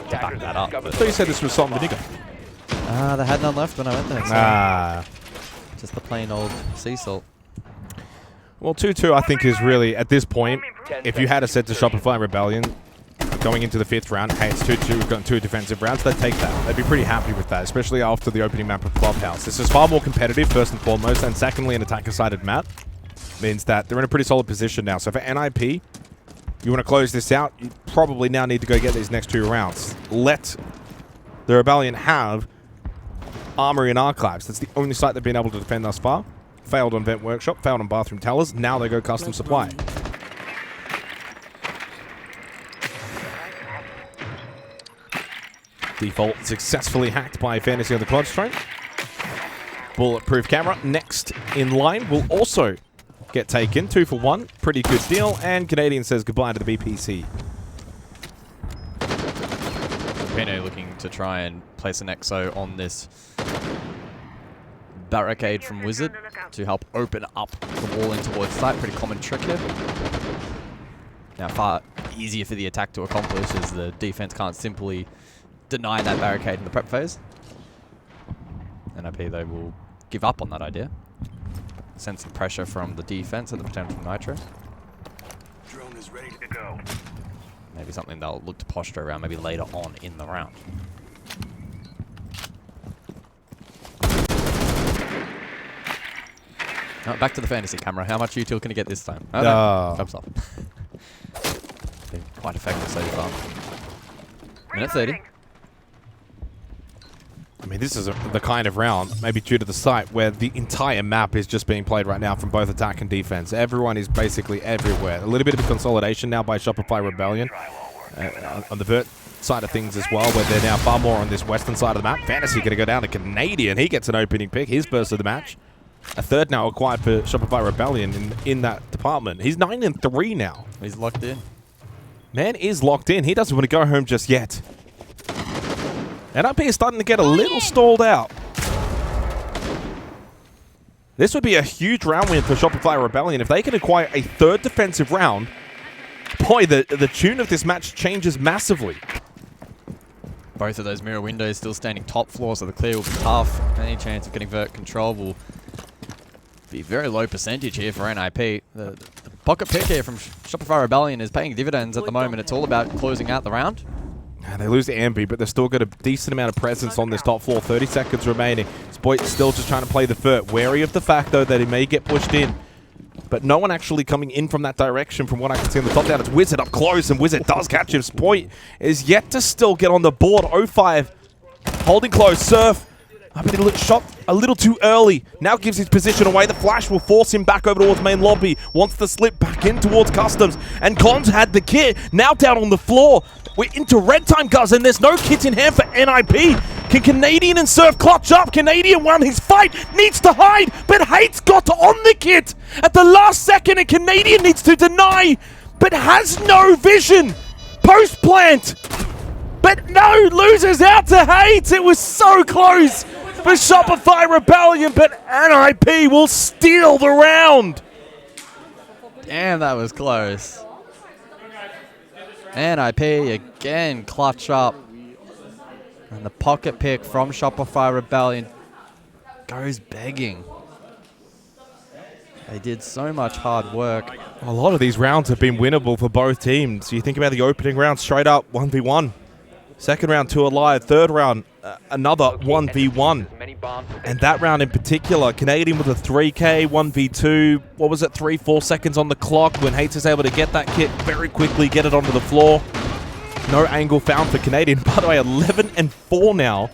back that up. I thought you said this was salt and vinegar. They had none left when I went there. So just the plain old sea salt. Well, 2-2, I think, is really, at this point, if you had said to Shopify Rebellion going into the 5th round, hey, it's 2-2, we've got 2 defensive rounds, they'd take that. They'd be pretty happy with that, especially after the opening map of Clubhouse. This is far more competitive, first and foremost, and secondly, an attacker-sided map means that they're in a pretty solid position now. So for NIP, you want to close this out, you probably now need to go get these next 2 rounds. Let the Rebellion have Armory and Archives. That's the only site they've been able to defend thus far. Failed on Vent Workshop, failed on Bathroom Tellers, now they go Custom Supply. Default successfully hacked by Fantasy on the Clutch Train. Bulletproof camera next in line will also get taken. 2 for 1. Pretty good deal. And Canadian says goodbye to the BPC. Pino looking to try and place an EXO on this barricade from Wizard to help open up the wall in towards site. Pretty common trick here. Now far easier for the attack to accomplish as the defense can't simply deny that barricade in the prep phase. NIP, they will give up on that idea. Sense some pressure from the defense and the potential Nitro. Drone is ready to go. Maybe something they'll look to posture around maybe later on in the round. Oh, back to the fantasy camera. How much util can you get this time? Oh, no. Jumps off. Been quite effective so far. Minute 30. I mean, this is the kind of round, maybe due to the site, where the entire map is just being played right now from both attack and defense. Everyone is basically everywhere. A little bit of a consolidation now by Shopify Rebellion on the vert side of things as well, where they're now far more on this western side of the map. Fantasy going to go down to Canadian. He gets an opening pick, his first of the match. A third now acquired for Shopify Rebellion in that department. He's 9-3 now. He's locked in. Man is locked in. He doesn't want to go home just yet. NIP is starting to get a little stalled out. This would be a huge round win for Shopify Rebellion. If they can acquire a 3rd defensive round, boy, the tune of this match changes massively. Both of those mirror windows still standing top floor, so the clear will be tough. Any chance of getting vert control will be very low percentage here for NIP. The pocket pick here from Shopify Rebellion is paying dividends at the moment. It's all about closing out the round. They lose the Ambi, but they've still got a decent amount of presence on this top floor. 30 seconds remaining. Spoit still just trying to play the vert. Wary of the fact, though, that he may get pushed in. But no one actually coming in from that direction from what I can see on the top down. It's Wizard up close, and Wizard does catch him. Spoit is yet to still get on the board. 05 holding close. Surf. But he shot a little too early. Now gives his position away. The flash will force him back over towards main lobby. Wants to slip back in towards customs. And Cons had the kit. Now down on the floor. We're into red time, guys, and there's no kit in hand for NIP. Can Canadian and Surf clutch up? Canadian won his fight. Needs to hide, but Hate's got on the kit at the last second, and Canadian needs to deny, but has no vision. Post plant. But no, loses out to Hate. It was so close for Shopify Rebellion, but NIP will steal the round. Damn, that was close. NIP again clutch up. And the pocket pick from Shopify Rebellion goes begging. They did so much hard work. A lot of these rounds have been winnable for both teams. You think about the opening round, straight up 1v1. Second round, 2 alive. Third round, another 1v1. And that round in particular, Canadian with a 3K, 1v2. What was it, 3-4 seconds on the clock when Hates is able to get that kit very quickly, get it onto the floor. No angle found for Canadian. By the way, 11-4 now.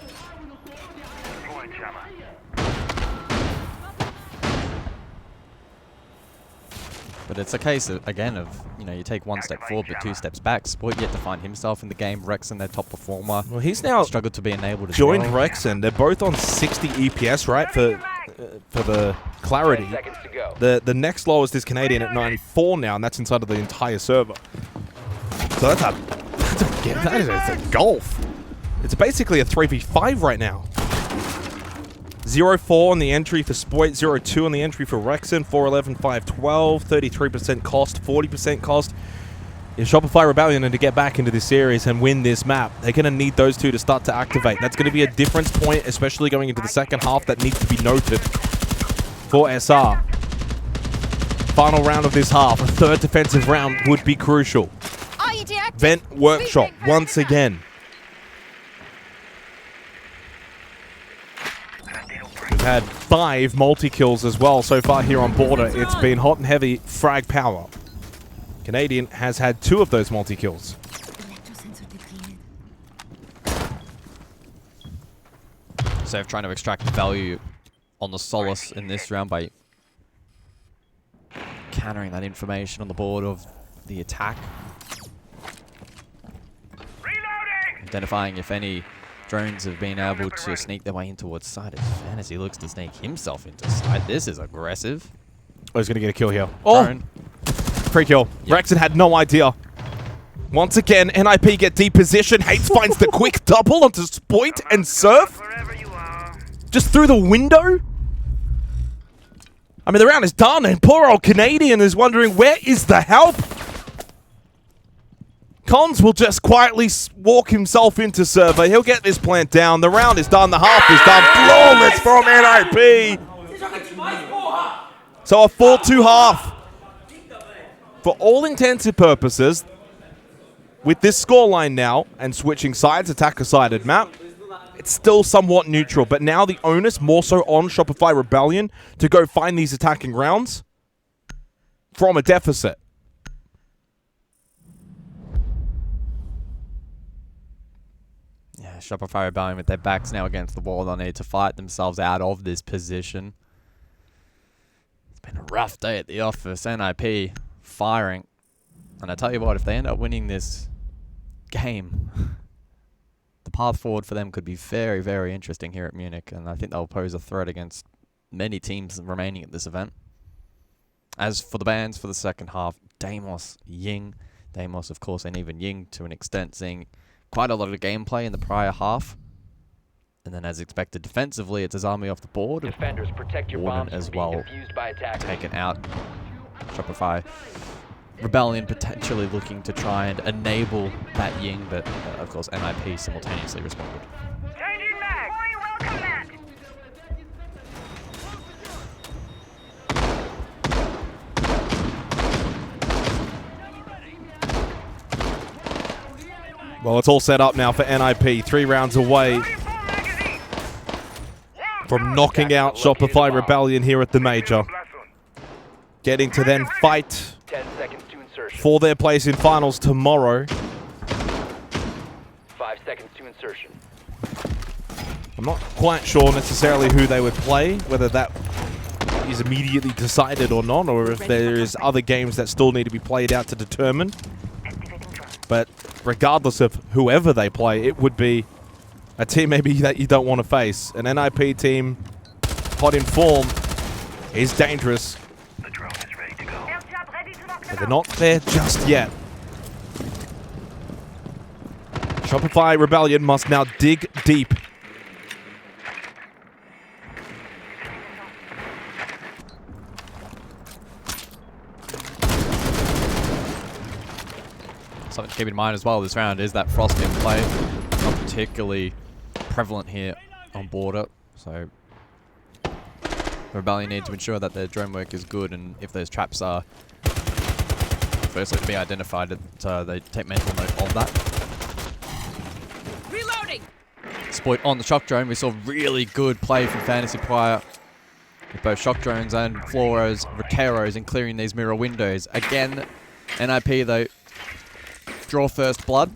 But it's a case, of, again, of, you know, you take 1 step forward but 2 steps back. Spoit yet to find himself in the game. Rexon, their top performer. Well, he's now struggled to be enabled as joined well. Rexon. They're both on 60 EPS, right, for the clarity. The next lowest is Canadian at 94 now, and that's inside of the entire server. So that's a golf. It's basically a 3v5 right now. 0-4 on the entry for Spoit, 0-2 on the entry for Rexon, 4-11, 5-12, 33% cost, 40% cost. If Shopify Rebellion are to get back into this series and win this map, they're going to need those two to start to activate. That's going to be a difference point, especially going into the second half, that needs to be noted for SR. Final round of this half. A third defensive round would be crucial. Vent Workshop once again. We've had 5 multi-kills as well so far here on Border. It's been hot and heavy frag power. Canadian has had 2 of those multi-kills. So they're trying to extract value on the Solace in this round by countering that information on the board of the attack. Identifying if any drones have been able to sneak their way in towards side. As Fantasy looks to sneak himself into side. This is aggressive. Oh, he's going to get a kill here. Oh! Free kill. Yep. Rexon had no idea. Once again, NIP get deep position. Hates finds the quick double onto Spoit and Surf. Just through the window? I mean, the round is done, and poor old Canadian is wondering, where is the help? Cons will just quietly walk himself into server. He'll get this plant down. The round is done. The half is done. Flawless from NIP. So a 4-2 half. For all intents and purposes, with this scoreline now and switching sides, attacker-sided map, it's still somewhat neutral. But now the onus more so on Shopify Rebellion to go find these attacking rounds from a deficit. Shopify Rebellion with their backs now against the wall. They'll need to fight themselves out of this position. It's been a rough day at the office. NIP firing. And I tell you what, if they end up winning this game, the path forward for them could be very, very interesting here at Munich. And I think they'll pose a threat against many teams remaining at this event. As for the bans for the second half, Deimos, Ying. Deimos, of course, and even Ying to an extent, seeing quite a lot of gameplay in the prior half. And then as expected defensively, it's his army off the board. Defenders, protect your bombs as from being well defused by attackers. taken out. Shopify Rebellion potentially looking to try and enable that Ying, but of course NIP simultaneously responded. Changing mag! Welcome that! Well, it's all set up now for NIP. 3 rounds away from knocking out Shopify Rebellion here at the Major. Getting to then fight 10 seconds to insertion. for their place in finals tomorrow. 5 seconds to insertion. I'm not quite sure necessarily who they would play, whether that is immediately decided or not, or if there is other games that still need to be played out to determine. But regardless of whoever they play, it would be a team maybe that you don't want to face. An NIP team, hot in form, is dangerous. The drone is ready to go. But they're not there just yet. Shopify Rebellion must now dig deep. Something to keep in mind as well this round is that frost in play. Not particularly prevalent here on Border. So Rebellion need to ensure that their drone work is good, and if those traps are firstly to be identified, that they take mental note of that. Reloading. Spoit on the shock drone. We saw really good play from Fantasy prior with both shock drones and fluoros, Roteros in clearing these mirror windows. Again, NIP though, draw first blood.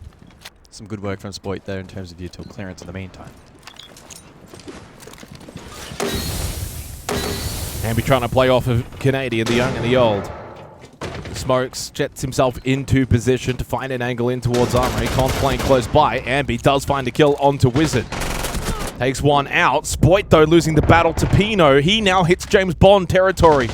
Some good work from Spoit there in terms of util clearance in the meantime. And be trying to play off of Canadian, the young and the old. Smokes, jets himself into position to find an angle in towards Armory. Con's playing close by. Ambi does find a kill onto Wizard. Takes one out. Spoit, though, losing the battle to Pino. He now hits James Bond territory.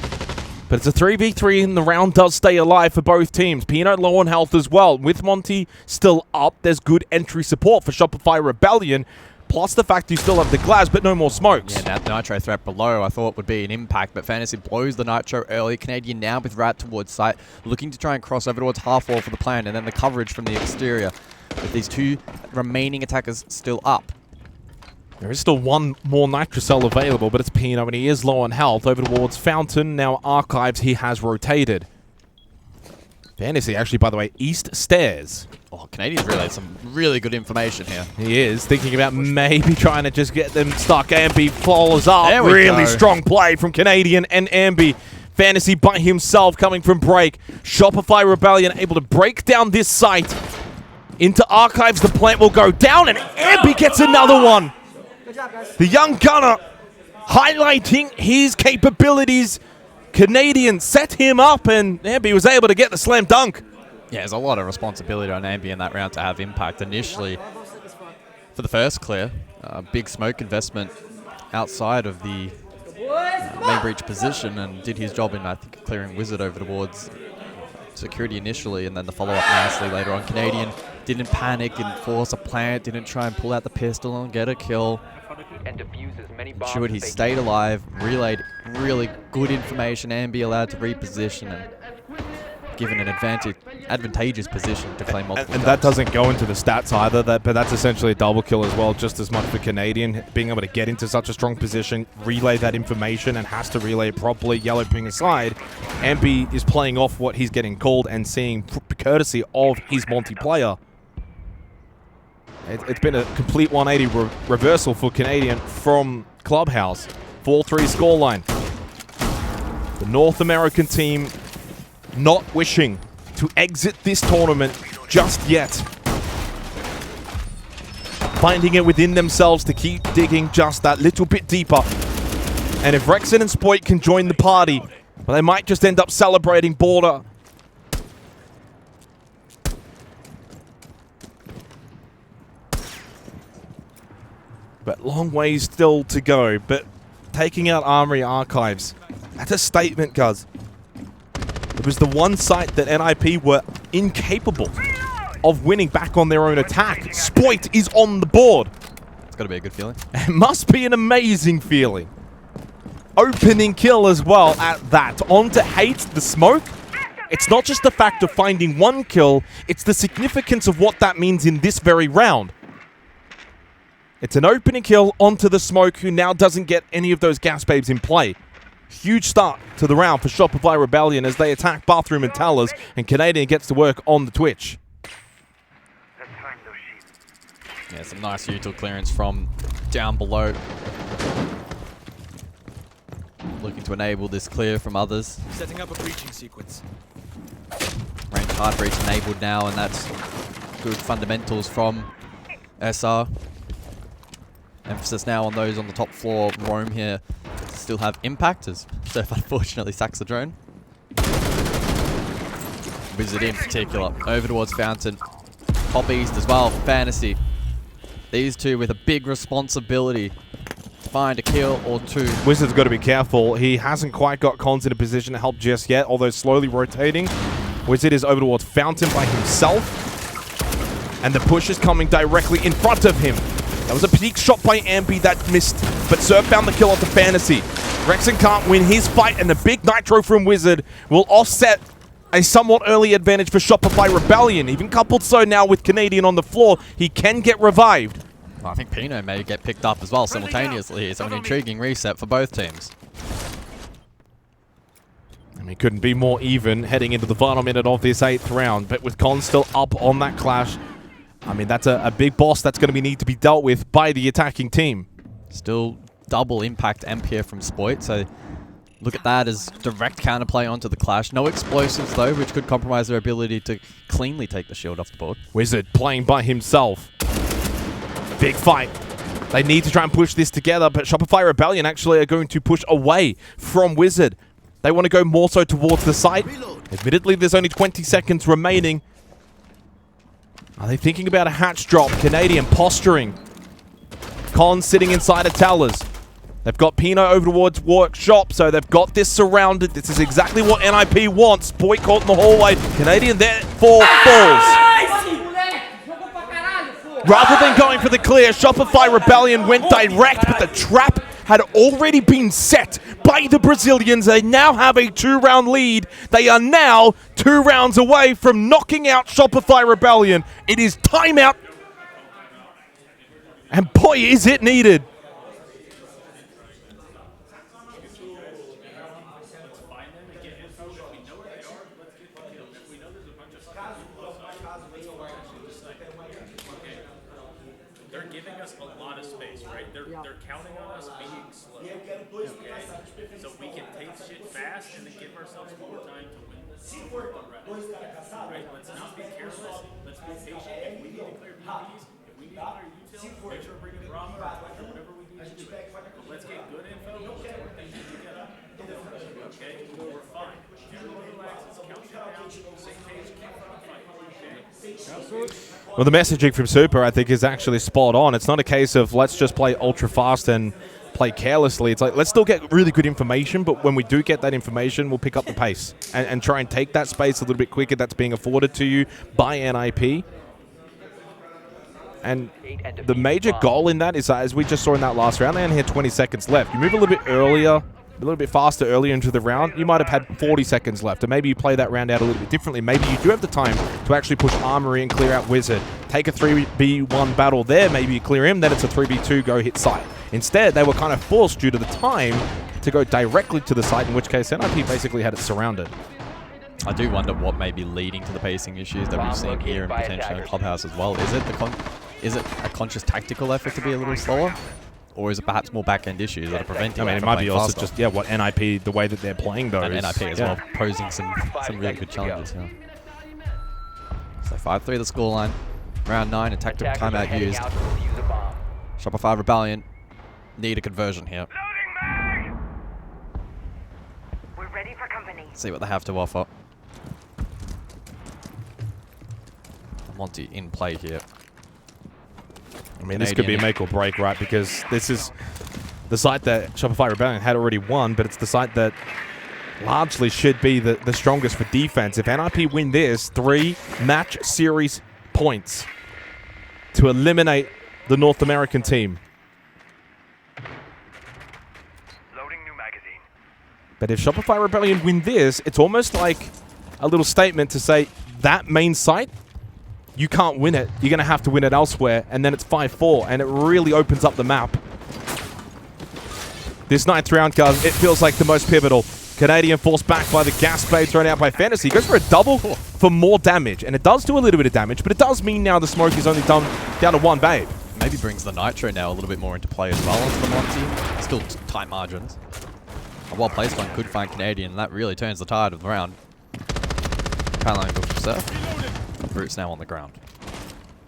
But it's a 3v3 and the round does stay alive for both teams. Pino low on health as well. With Monty still up, there's good entry support for Shopify Rebellion. Plus the fact you still have the glass, but no more smokes. Yeah, that Nitro threat below I thought would be an impact, but Fantasy blows the Nitro early. Canadian now with Rat towards site, looking to try and cross over towards half wall for the plan, and then the coverage from the exterior with these 2 remaining attackers still up. There is still one more Nitrocell available, but it's Pino, and he is low on health. Over towards Fountain. Now Archives, he has rotated. Fantasy, actually, by the way, east stairs. Oh, Canadians relayed some really good information here. He is thinking about maybe trying to just get them stuck. Ambi follows up. There we really go. strong play from Canadian and Ambi. Fantasy by himself coming from break. Shopify Rebellion able to break down this site. Into Archives, the plant will go down, and Ambi gets another one. Good job, guys. The young gunner highlighting his capabilities. Canadian set him up, and Ambi was able to get the slam dunk. Yeah, there's a lot of responsibility on Ambi in that round to have impact initially. For the first clear, big smoke investment outside of the main breach position, and did his job in, I think, clearing Wizard over towards security initially, and then the follow-up nicely later on. Canadian didn't panic, didn't force a plant, didn't try and pull out the pistol and get a kill. And defuse as many bombs Ensured he as they stayed alive, relayed really good information, Ambi allowed to reposition and given an advantageous position to claim multiple And that doesn't go into the stats either, but that's essentially a double kill as well, just as much for Canadian. Being able to get into such a strong position, relay that information, and has to relay it properly, yellow being aside. Ambi is playing off what he's getting called and seeing courtesy of his multiplayer. It's been a complete 180 reversal for Canadian from Clubhouse. 4-3 scoreline. The North American team not wishing to exit this tournament just yet. Finding it within themselves to keep digging just that little bit deeper. And if Rexon and Spoit can join the party, well, they might just end up celebrating border. But long ways still to go. But taking out Armory Archives, that's a statement, Guz. It was the one site that NIP were incapable of winning back on their own attack. Spoit is on the board. It's got to be a good feeling. It must be an amazing feeling. Opening kill as well at that. On to Hate the smoke. It's not just the fact of finding one kill, it's the significance of what that means in this very round. It's an opening kill onto the smoke, who now doesn't get any of those gas babes in play. Huge start to the round for Shopify Rebellion as they attack Bathroom and Tellers, and Canadian gets to work on the Twitch. Yeah, some nice util clearance from down below. Looking to enable this clear from others. Setting up a breaching sequence. Range hard breach enabled now, and that's good fundamentals from SR. Emphasis now on those on the top floor. Roam here still have impact, as Surf unfortunately sacks the drone. Wizard in particular, over towards Fountain. Top East as well, Fantasy. These two with a big responsibility to find a kill or two. Wizard's got to be careful. He hasn't quite got Cons in a position to help just yet, although slowly rotating. Wizard is over towards Fountain by himself. And the push is coming directly in front of him. That was a peak shot by Ambi that missed, but Surf found the kill off the Fantasy. Rexon can't win his fight, and the big nitro from Wizard will offset a somewhat early advantage for Shopify Rebellion. Even coupled so now with Canadian on the floor, he can get revived. I think Pino may get picked up as well simultaneously here, so an intriguing reset for both teams. I mean, couldn't be more even heading into the final minute of this 8th round, but with Con still up on that clash, I mean, that's a big boss that's going to need to be dealt with by the attacking team. Still double impact Ampere from Spoit, so look at that as direct counterplay onto the clash. No explosives though, which could compromise their ability to cleanly take the shield off the board. Wizard playing by himself. Big fight. They need to try and push this together, but Shopify Rebellion actually are going to push away from Wizard. They want to go more so towards the site. Admittedly, there's only 20 seconds remaining. Are they thinking about a hatch drop? Canadian posturing. Con sitting inside of Tellers. They've got Pino over towards Workshop, so they've got this surrounded. This is exactly what NIP wants. Boy caught in the hallway. Canadian there for falls. Rather than going for the clear, Shopify Rebellion went direct, but the trap had already been set by the Brazilians. They now have a 2-round lead. They are now 2 rounds away from knocking out Shopify Rebellion. It is timeout. And boy, is it needed. They're giving us a lot of space, right? They're counting on us being slow. Okay? So we can take shit fast and then give ourselves more time to win this with the rest. Right? Let's not be careless. Let's be patient. If we need to clear BBs, if we need to clear util, make sure we're bringing Brahma or Fletcher, whatever we need to do. But let's get good info. Let's work things together. Okay? We're fine. Everyone relaxes. Count it down. Same page. Keep on the fight. Okay? Well, the messaging from Super, I think, is actually spot on. It's not a case of let's just play ultra fast and play carelessly. It's like, let's still get really good information, but when we do get that information, we'll pick up the pace and try and take that space a little bit quicker that's being afforded to you by NIP. And the major goal in that is, as we just saw in that last round, they only had 20 seconds left. You move a little bit earlier, a little bit faster earlier into the round, you might have had 40 seconds left, or maybe you play that round out a little bit differently. Maybe you do have the time to actually push Armory and clear out Wizard. Take a 3v1 battle there, maybe you clear him, then it's a 3v2 go hit site. Instead, they were kind of forced due to the time to go directly to the site, in which case NIP basically had it surrounded. I do wonder what may be leading to the pacing issues that we've seen here and potentially in Clubhouse as well. Is it a conscious tactical effort to be a little slower? Or is it perhaps more back-end issues that are preventing it might be also just, what NIP, the way that they're playing those. And NIP as well, posing some really good challenges. Yeah. So 5-3 the scoreline. Round 9, a tactical timeout used. Shopify Rebellion need a conversion here. We're ready for company. See what they have to offer. Monty in play here. I mean, this could be a make or break, right? Because this is the site that Shopify Rebellion had already won, but it's the site that largely should be the strongest for defense. If NIP win this, 3 match series points to eliminate the North American team. Loading new magazine. But if Shopify Rebellion win this, it's almost like a little statement to say that main site, you can't win it. You're going to have to win it elsewhere. And then it's 5-4, and it really opens up the map. This 9th round, guys, it feels like the most pivotal. Canadian forced back by the gas spade thrown out by Fantasy. Goes for a double for more damage. And it does do a little bit of damage, but it does mean now the smoke is only down to 1 babe. Maybe brings the Nitro now a little bit more into play as well onto the Monty. Still tight margins. A well-placed one could find Canadian, and that really turns the tide of the round. Caroline goes for Surf. Brute's now on the ground.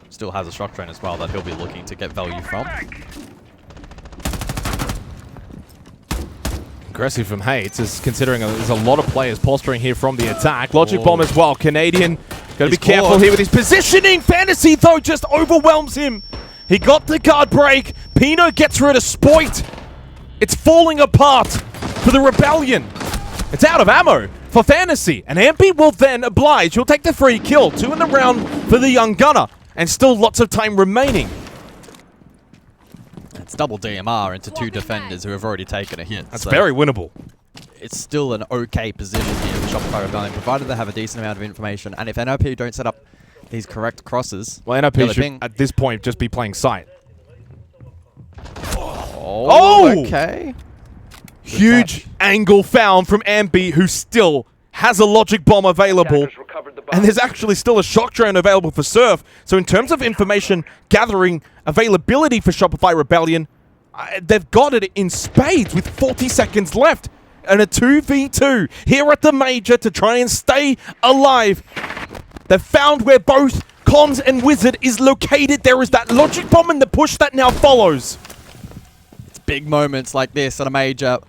Still has a shock train as well that he'll be looking to get value from. Aggressive from Hates, is considering there's a lot of players posturing here from the attack. Logic Bomb as well. Canadian got to be careful here with his positioning. Fantasy, though, just overwhelms him. He got the guard break. Pino gets rid of Spoit. It's falling apart for the Rebellion. It's out of ammo for Fantasy, and Ampy will then oblige. He'll take the free kill. 2 in the round for the young gunner, and still lots of time remaining. It's double DMR into 2 defenders who have already taken a hit. That's very winnable. It's still an okay position here for Shopify Rebellion, provided they have a decent amount of information. And if NOP don't set up these correct crosses... Well, NOP should, at this point, just be playing sight. Oh! Okay. Huge angle found from Ambi, who still has a logic bomb available. And there's actually still a shock drone available for Surf. So in terms of information gathering availability for Shopify Rebellion, they've got it in spades with 40 seconds left. And a 2v2 here at the Major to try and stay alive. They've found where both Cons and Wizard is located. There is that logic bomb and the push that now follows. It's big moments like this at a Major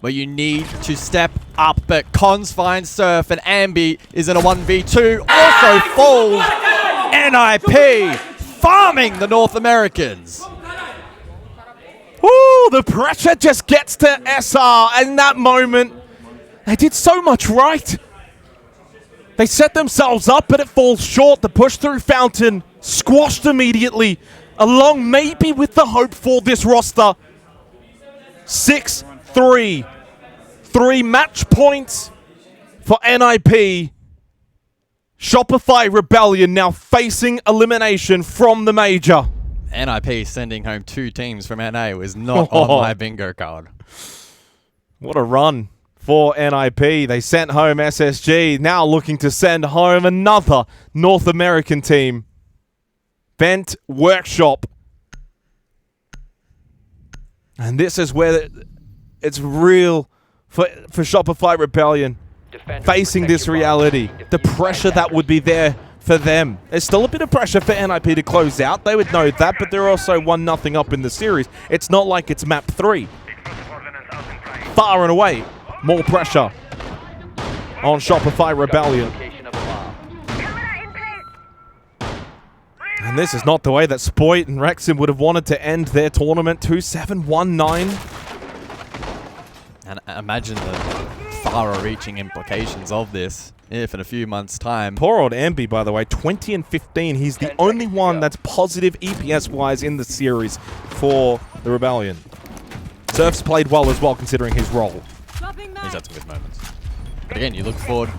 where you need to step up, but Cons finds Surf and Ambi is in a 1v2. Also falls NIP, farming the North Americans. Ooh, the pressure just gets to SR, and in that moment, they did so much right. They set themselves up, but it falls short. The push through Fountain squashed immediately, along maybe with the hope for this roster. 6-3. 3 match points for NIP. Shopify Rebellion now facing elimination from the Major. NIP sending home 2 teams from NA was not on my bingo card. What a run for NIP. They sent home SSG, now looking to send home another North American team. Vent Workshop. And this is where it's real for Shopify Rebellion. Facing this reality, the pressure that would be there for them. There's still a bit of pressure for NIP to close out. They would know that, but they're also 1-0 up in the series. It's not like it's map 3. Far and away, more pressure on Shopify Rebellion. And this is not the way that Spoit and Rexon would have wanted to end their tournament. 2-7, 1-9. And imagine the far-reaching implications of this if in a few months' time. Poor old Ambi, by the way, 20 and 15. He's the only one that's positive EPS-wise in the series for the Rebellion. Surf's played well as well, considering his role. He's had some good moments. But again, you look forward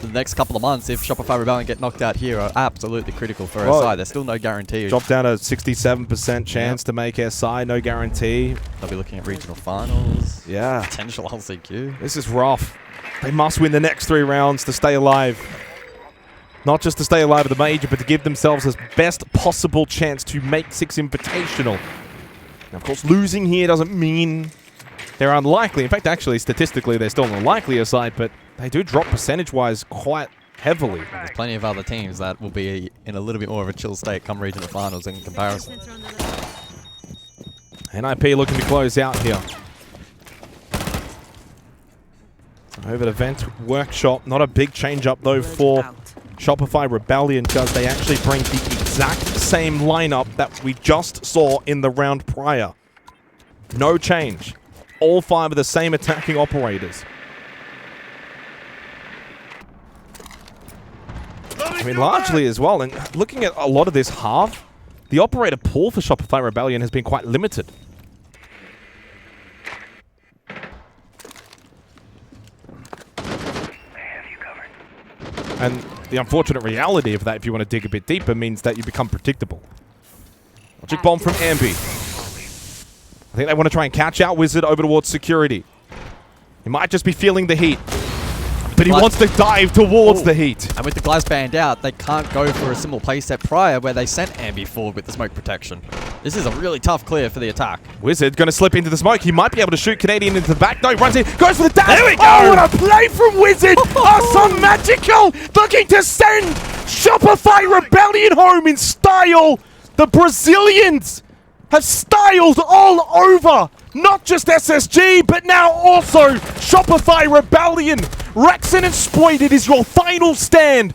to the next couple of months. If Shopify Rebellion get knocked out here, are absolutely critical for SI. There's still no guarantee. Dropped down a 67% chance to make SI, no guarantee. They'll be looking at regional finals. Yeah. Potential LCQ. This is rough. They must win the next 3 rounds to stay alive. Not just to stay alive at the Major, but to give themselves the best possible chance to make 6 Invitational. Now, of course, losing here doesn't mean they're unlikely. In fact, actually, statistically, they're still on the likelier side, but they do drop percentage-wise quite heavily. There's plenty of other teams that will be in a little bit more of a chill state come regional finals in comparison. NIP looking to close out here. Over to Vent Workshop. Not a big change-up, though, for Shopify Rebellion, because they actually bring the exact same lineup that we just saw in the round prior. No change. All 5 of the same attacking operators. I mean, largely as well, and looking at a lot of this half, the operator pool for Shopify Rebellion has been quite limited. And the unfortunate reality of that, if you want to dig a bit deeper, means that you become predictable. Logic bomb from Ambi. I think they want to try and catch out Wizard over towards security. He might just be feeling the heat. But he wants to dive towards the heat. And with the glass band out, they can't go for a similar playset prior where they sent Ambi forward with the smoke protection. This is a really tough clear for the attack. Wizard going to slip into the smoke. He might be able to shoot Canadian into the back. No, he runs in, goes for the dash. There we go. Oh, what a play from Wizard. Awesome, magical. Looking to send Shopify Rebellion home in style. The Brazilians have styled all over. Not just SSG, but now also Shopify Rebellion. Rexon and Spoit, it is your final stand.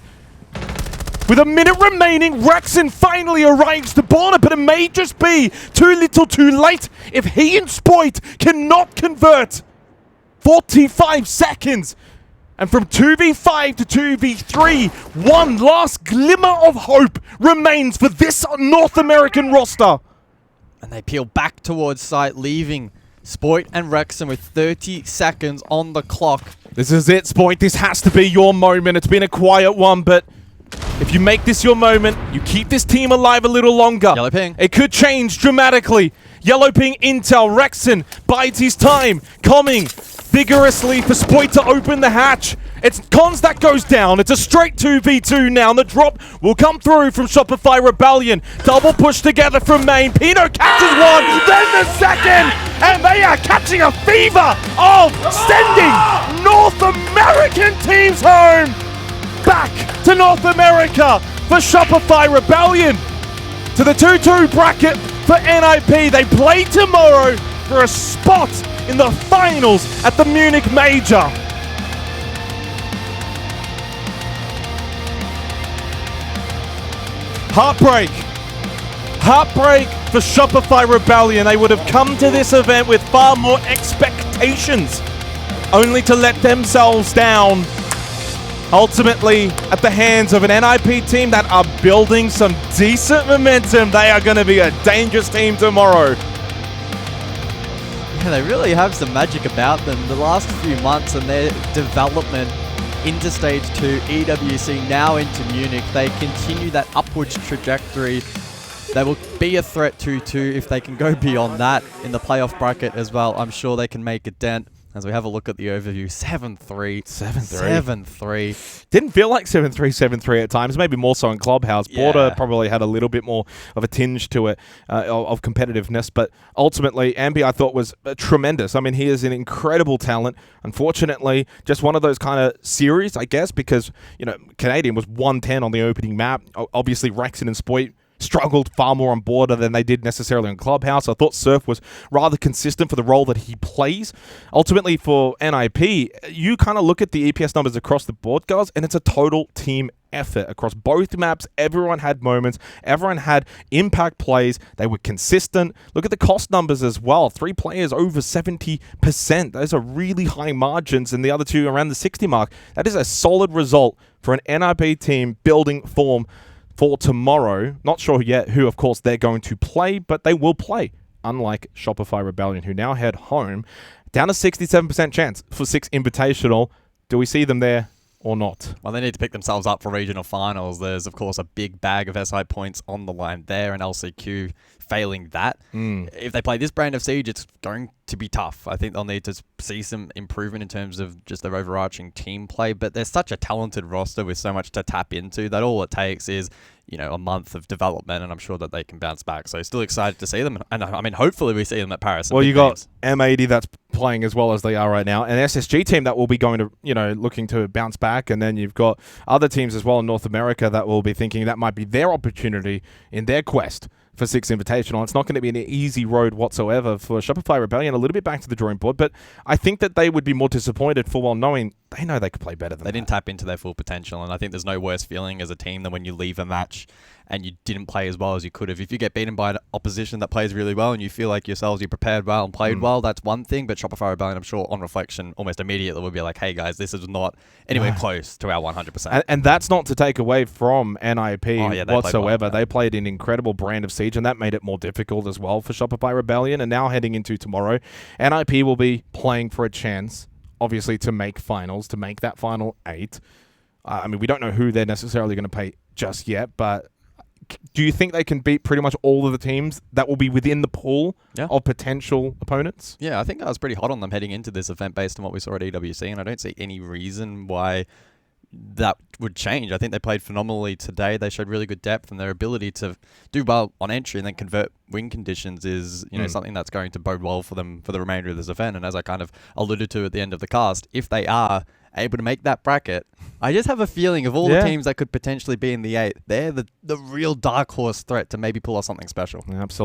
With a minute remaining, Rexon finally arrives to Borna, but it may just be too little too late if he and Spoit cannot convert. 45 seconds. And from 2v5 to 2v3, one last glimmer of hope remains for this North American roster. And they peel back towards site, leaving Spoit and Rexon with 30 seconds on the clock. This is it, Spoit. This has to be your moment. It's been a quiet one, but if you make this your moment, you keep this team alive a little longer. Yellow ping. It could change dramatically. Yellow ping intel. Rexon bides his time, coming vigorously for Spoit to open the hatch. It's Cons that goes down. It's a straight 2v2 now. And the drop will come through from Shopify Rebellion. Double push together from main. Pino catches one, then the second. And they are catching a fever of sending North American teams home. Back to North America for Shopify Rebellion. To the 2-2 bracket for NIP. They play tomorrow for a spot in the finals at the Munich Major. Heartbreak. Heartbreak for Shopify Rebellion. They would have come to this event with far more expectations, only to let themselves down. Ultimately, at the hands of an NIP team that are building some decent momentum. They are going to be a dangerous team tomorrow. Yeah, they really have some magic about them. The last few months and their development into Stage 2, EWC, now into Munich, they continue that upwards trajectory. They will be a threat 2-2 if they can go beyond that in the playoff bracket as well. I'm sure they can make a dent. As we have a look at the overview, 7-3. 7-3. Didn't feel like 7-3, 7-3 at times, maybe more so in Clubhouse. Yeah. Border probably had a little bit more of a tinge to it of competitiveness, but ultimately, Ambi I thought was tremendous. I mean, he is an incredible talent. Unfortunately, just one of those kind of series, I guess, because, Canadian was 110 on the opening map. Obviously, Rexon and Spoit struggled far more on Border than they did necessarily on Clubhouse. I thought Surf was rather consistent for the role that he plays. Ultimately, for NIP, you kind of look at the EPS numbers across the board, guys, and it's a total team effort across both maps. Everyone had moments. Everyone had impact plays. They were consistent. Look at the cost numbers as well. 3 players over 70%. Those are really high margins, and the other 2 around the 60 mark. That is a solid result for an NIP team building form for tomorrow. Not sure yet who, of course, they're going to play, but they will play, unlike Shopify Rebellion, who now head home. Down to 67% chance for 6 Invitational. Do we see them there or not? Well, they need to pick themselves up for regional finals. There's, of course, a big bag of SI points on the line there, and LCQ failing that. If they play this brand of Siege, it's going to be tough. I think they'll need to see some improvement in terms of just their overarching team play, but they're such a talented roster with so much to tap into that all it takes is, a month of development, and I'm sure that they can bounce back. So still excited to see them, and I mean, hopefully we see them at Paris. Well, you got M80 that's playing as well as they are right now, an SSG team that will be going to, looking to bounce back, and then you've got other teams as well in North America that will be thinking that might be their opportunity in their quest for 6 Invitational. It's not going to be an easy road whatsoever for Shopify Rebellion, a little bit back to the drawing board, but I think that they would be more disappointed for well knowing they know they could play better than They didn't tap into their full potential, and I think there's no worse feeling as a team than when you leave a match and you didn't play as well as you could have. If you get beaten by an opposition that plays really well and you feel like yourselves, you prepared well and played well, that's one thing, but Shopify Rebellion, I'm sure, on reflection, almost immediately would be like, hey guys, this is not anywhere close to our 100%. And that's not to take away from NIP whatsoever. Well, they played an incredible brand of Siege, and that made it more difficult as well for Shopify Rebellion. And now heading into tomorrow, NIP will be playing for a chance, obviously, to make finals, to make that final 8. I mean, we don't know who they're necessarily going to play just yet, but do you think they can beat pretty much all of the teams that will be within the pool of potential opponents? Yeah, I think I was pretty hot on them heading into this event based on what we saw at EWC, and I don't see any reason why that would change. I think they played phenomenally today. They showed really good depth, and their ability to do well on entry and then convert win conditions is something that's going to bode well for them for the remainder of this event. And as I kind of alluded to at the end of the cast, if they are able to make that bracket, I just have a feeling of all the teams that could potentially be in the 8, they're the real dark horse threat to maybe pull off something special. Absolutely.